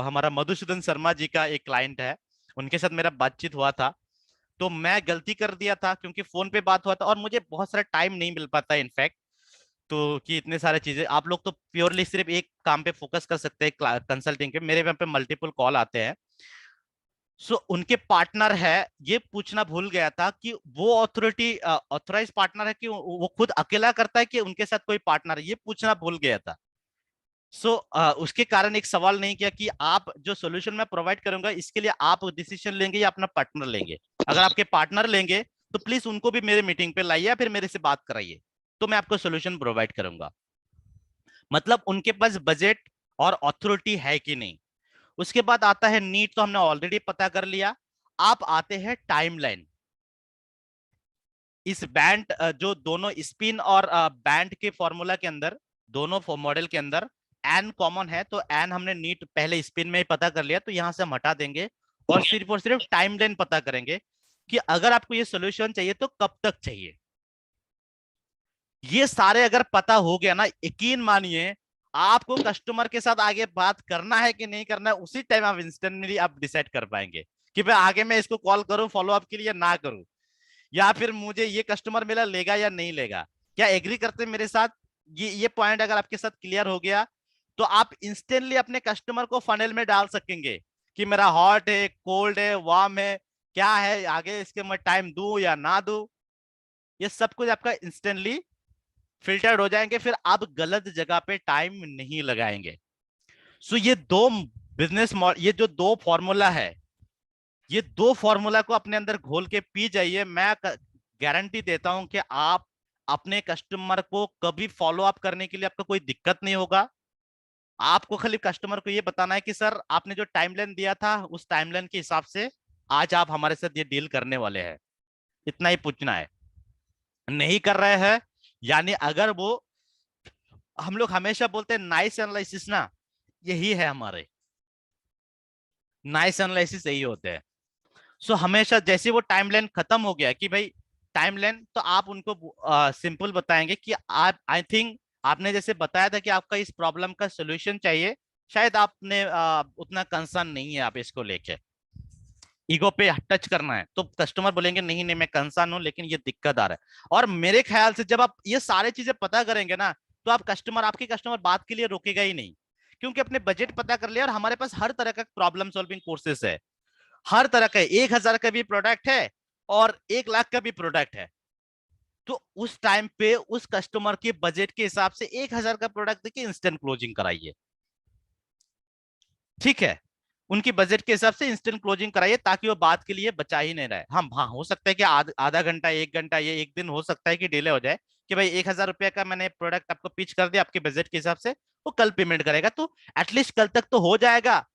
हमारा मधुसूदन शर्मा जी का एक क्लाइंट है, उनके साथ मेरा बातचीत हुआ था। तो मैं गलती कर दिया था क्योंकि फोन पे बात हुआ था और मुझे बहुत सारा टाइम नहीं मिल पाता इनफैक्ट। तो कि इतने सारे चीजें आप लोग तो प्योरली सिर्फ एक काम पे फोकस कर सकते हैं कंसल्टिंग पे, मेरे यहाँ पे मल्टीपल कॉल आते हैं। सो उनके पार्टनर है, ये पूछना भूल गया था कि वो अथॉरिटी ऑथराइज पार्टनर है कि वो खुद अकेला करता है कि उनके साथ कोई पार्टनर है, ये पूछना भूल गया था। सो उसके कारण एक सवाल नहीं किया कि आप जो सॉल्यूशन मैं प्रोवाइड करूंगा इसके लिए आप डिसीजन लेंगे या अपना पार्टनर लेंगे। अगर आपके पार्टनर लेंगे तो प्लीज उनको भी मेरे मीटिंग पे लाइए या फिर मेरे से बात कराइए, तो मैं आपको सॉल्यूशन प्रोवाइड करूंगा। मतलब उनके पास बजट और अथॉरिटी है कि नहीं। उसके बाद आता है नीड, तो हमने ऑलरेडी पता कर लिया। आप आते हैं टाइमलाइन। इस बैंड जो दोनों स्पिन और बैंड के फॉर्मूला के अंदर, दोनों मॉडल के अंदर एन कॉमन है, तो एन हमने नीट पहले स्पिन में ही पता कर लिया, तो यहां से हम हटा देंगे और सिर्फ टाइमलाइन पता करेंगे कि अगर आपको ये सॉल्यूशन चाहिए तो कब तक चाहिए। ये सारे अगर पता हो गया ना, यकीन मानिए आपको कस्टमर के साथ आगे बात करना है कि नहीं करना है, उसी टाइम आप इंस्टेंटली आप डिसाइड कर पाएंगे कि भाई आगे मैं इसको कॉल करूं फॉलो अप के लिए ना करूं, या फिर मुझे ये कस्टमर मेरा लेगा या नहीं लेगा। क्या एग्री करते हैं मेरे साथ? ये पॉइंट अगर आपके साथ क्लियर हो गया तो आप इंस्टेंटली अपने कस्टमर को फनल में डाल सकेंगे कि मेरा हॉट है, कोल्ड है, वार्म है, क्या है, आगे इसके मैं टाइम दूं या ना दूं। ये सब कुछ आपका इंस्टेंटली फिल्टर्ड हो जाएंगे, फिर आप गलत जगह पे टाइम नहीं लगाएंगे। सो ये दो बिजनेस मॉडल, ये जो दो फॉर्मूला है, ये दो फॉर्मूला को अपने अंदर घोल के पी जाइए। मैं गारंटी देता हूं कि आप अपने कस्टमर को कभी फॉलो अप करने के लिए आपको कोई दिक्कत नहीं होगा। आपको खाली कस्टमर को ये बताना है कि सर आपने जो टाइमलाइन दिया था उस टाइमलाइन के हिसाब से आज आप हमारे साथ ये डील करने वाले हैं, इतना ही पूछना है। नहीं कर रहे हैं, यानी अगर वो, हम लोग हमेशा बोलते हैं नाइस एनालिसिस ना, यही है हमारे नाइस एनालिसिस, यही होते हैं। सो हमेशा जैसे वो टाइमलाइन खत्म हो गया कि भाई टाइमलाइन, तो आप उनको सिंपल बताएंगे कि आप, आई थिंक आपने जैसे बताया था कि आपका इस प्रॉब्लम का सोल्यूशन चाहिए, शायद आपने उतना कंसर्न नहीं है आप इसको लेके, ईगो पे टच करना है, तो कस्टमर बोलेंगे नहीं नहीं मैं कंसर्न हूं लेकिन ये दिक्कत आ रहा है। और मेरे ख्याल से जब आप ये सारे चीजें पता करेंगे ना, तो आप आपके कस्टमर बात के लिए रोकेगा ही नहीं, क्योंकि अपने बजट पता कर लिया और हमारे पास हर तरह का प्रॉब्लम सॉल्विंग कोर्सेस है। हर तरह का 1000 का भी प्रोडक्ट है और 1,00,000 का भी प्रोडक्ट है। तो उस टाइम पे उस कस्टमर के बजट के हिसाब से 1000 का प्रोडक्ट देखिए इंस्टेंट क्लोजिंग कराइए, ठीक है। उनकी बजट के हिसाब से इंस्टेंट क्लोजिंग कराइए ताकि वो बात के लिए बचा ही नहीं रहे। हम, हाँ, हो सकता है कि आधा घंटा, 1 घंटा, ये एक दिन हो सकता है कि डिले हो जाए कि भाई 1000 रुपया का मैंने प्रोडक्ट आपको पिच कर दिया, आपके बजट के हिसाब से वो कल पेमेंट करेगा, तो एटलीस्ट कल तक तो हो जाएगा।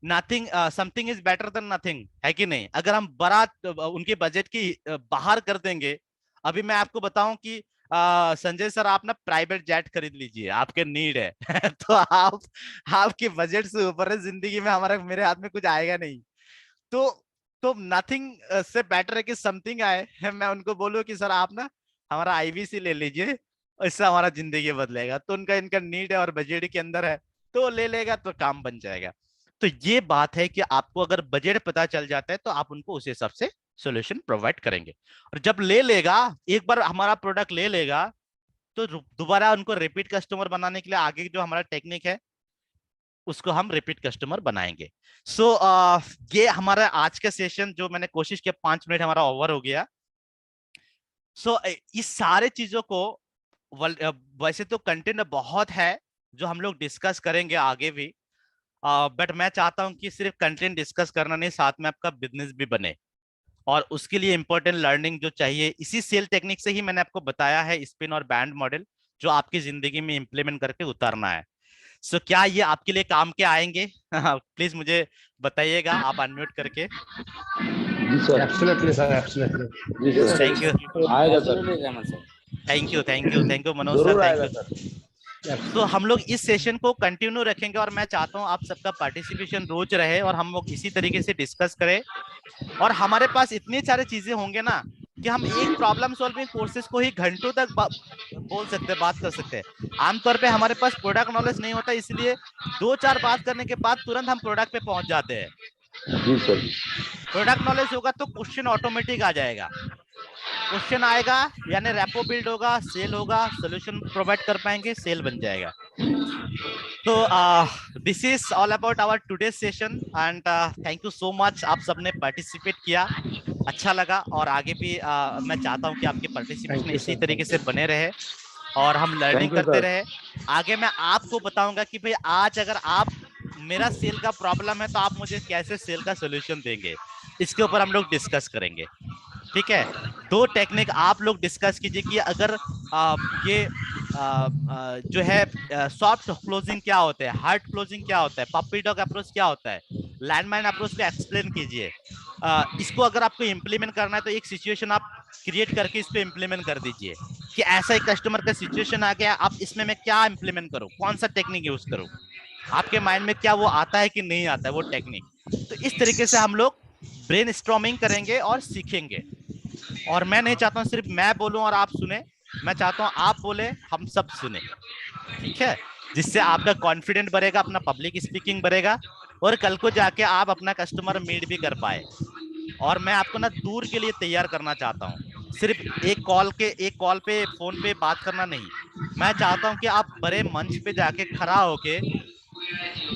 Nothing something is better than nothing, है कि नहीं? अगर हम बड़ा उनके बजट की बाहर कर देंगे, अभी मैं आपको बताऊं कि संजय सर आप ना प्राइवेट जेट खरीद लीजिए, आपके नीड है तो आप आपके बजट से ऊपर है जिंदगी में, हमारा मेरे हाथ में कुछ आएगा नहीं। तो नथिंग से बेटर है कि समथिंग आए। मैं उनको बोलूं कि सर आप ना हमारा आईवीसी ले लीजिए, इससे हमारा जिंदगी बदलेगा। तो उनका इनका नीड है और बजट के अंदर है तो ले लेगा तो काम बन जाएगा। तो ये बात है कि आपको अगर बजट पता चल जाता है तो आप उनको उस हिसाब से सॉल्यूशन प्रोवाइड करेंगे। और जब ले लेगा, एक बार हमारा प्रोडक्ट ले लेगा, तो दोबारा उनको रिपीट कस्टमर बनाने के लिए आगे जो हमारा टेक्निक है उसको हम रिपीट कस्टमर बनाएंगे। सो ये हमारा आज का सेशन जो मैंने कोशिश किया, 5 मिनट हमारा ओवर हो गया। सो इस सारे चीजों को वैसे तो कंटेंट बहुत है जो हम लोग डिस्कस करेंगे आगे भी, बट मैं चाहता हूं कि सिर्फ कंटेंट डिस्कस करना नहीं, साथ में आपका बिजनेस भी बने। और उसके लिए इंपॉर्टेंट लर्निंग जो चाहिए, इसी सेल टेक्निक से ही मैंने आपको बताया है, स्पिन और बैंड मॉडल, जो आपकी जिंदगी में इंप्लीमेंट करके उतारना है। सो क्या ये आपके लिए काम के आएंगे? प्लीज मुझे बताइएगा, आप अनम्यूट करके। जी सर, एब्सोल्युटली सर, एब्सोल्युटली। जी सर, थैंक यू, आएगा sir, thank you, thank you, thank you Manoj sir, जरूर थैंक आएगा यू। सर। तो हम लोग इस सेशन को कंटिन्यू रखेंगे और मैं चाहता हूं आप सबका पार्टिसिपेशन रोज रहे और हम लोग इसी तरीके से डिस्कस करें। और हमारे पास इतनी सारी चीजें होंगे ना कि हम एक प्रॉब्लम सॉल्विंग कोर्सेज को ही घंटों तक बोल सकते हैं, बात कर सकते हैं। आमतौर पे हमारे पास प्रोडक्ट नॉलेज नहीं होता, इसलिए 2-4 बात करने के बाद तुरंत हम प्रोडक्ट पे पहुंच जाते हैं। जी सर। प्रोडक्ट नॉलेज होगा तो क्वेश्चन ऑटोमेटिक आ जाएगा, क्वेश्चन आएगा यानी रैपो बिल्ड होगा, सेल होगा, सॉल्यूशन प्रोवाइड कर पाएंगे, सेल बन जाएगा। तो this is all about our today session and thank you so much, आप सबने पार्टिसिपेट किया, अच्छा लगा। और आगे भी मैं चाहता हूं कि आपके पार्टिसिपेशन इसी तरीके से बने रहे और हम लर्निंग करते रहे। आगे मैं आपको बताऊंगा कि भाई आज अगर आप मेरा सेल का प्रॉब्लम है तो आप मुझे कैसे सेल का सॉल्यूशन देंगे, इसके ऊपर हम लोग डिस्कस करेंगे। ठीक है, 2 टेक्निक आप लोग डिस्कस कीजिए कि अगर ये जो है सॉफ्ट क्लोजिंग क्या होता है, हार्ड क्लोजिंग क्या होता है, पपी डॉग अप्रोच क्या होता है, लैंडमाइन अप्रोच को एक्सप्लेन कीजिए। इसको अगर आपको इम्प्लीमेंट करना है तो एक सिचुएशन आप क्रिएट करके इसको इम्प्लीमेंट कर दीजिए कि ऐसा एक कस्टमर का सिचुएशन आ गया, आप इसमें मैं क्या इम्प्लीमेंट करूं, कौन सा टेक्निक यूज करूं, आपके माइंड में क्या वो आता है कि नहीं आता है वो टेक्निक। तो इस तरीके से हम लोग ब्रेनस्टॉर्मिंग करेंगे और सीखेंगे। और मैं नहीं चाहता हूं सिर्फ मैं बोलूं और आप सुने, मैं चाहता हूं आप बोले हम सब सुने, ठीक है, जिससे आपका कॉन्फिडेंट बढ़ेगा, अपना पब्लिक स्पीकिंग बढ़ेगा और कल को जाके आप अपना कस्टमर मीट भी कर पाए। और मैं आपको ना दूर के लिए तैयार करना चाहता हूं, सिर्फ एक कॉल पे फोन पे बात करना नहीं, मैं चाहता हूं कि आप बड़े मंच पे जाके खड़ा होके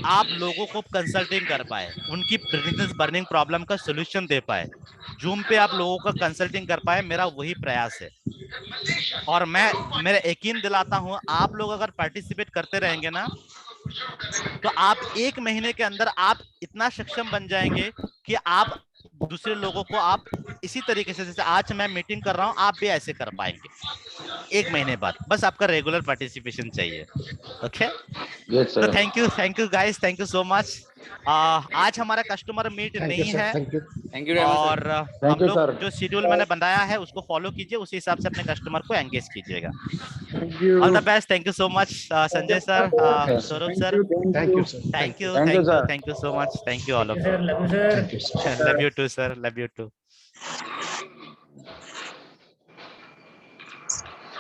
आप लोगों को कंसल्टिंग कर पाए, उनकी बिजनेस बर्निंग प्रॉब्लम का सॉल्यूशन दे पाए, जूम पे आप लोगों का कंसल्टिंग कर पाए, मेरा वही प्रयास है। और मैं मेरा यकीन दिलाता हूं आप लोग अगर पार्टिसिपेट करते रहेंगे ना तो आप 1 महीने के अंदर आप इतना सक्षम बन जाएंगे कि आप दूसरे लोगों को आप इसी तरीके से जैसे आज मैं मीटिंग कर रहा हूं आप भी ऐसे कर पाएंगे 1 महीने बाद, बस आपका रेगुलर पार्टिसिपेशन चाहिए। ओके, तो thank you guys, thank you so much. आज हमारा कस्टमर मीट नहीं है और हम लोग जो शेड्यूल मैंने बनाया है उसको फॉलो कीजिए, उसी हिसाब से अपने कस्टमर को एंगेज कीजिएगा। All the best, thank you so much Sanjay sir, Saurabh sir, thank you so much, thank you all of you, love you too sir, love you to.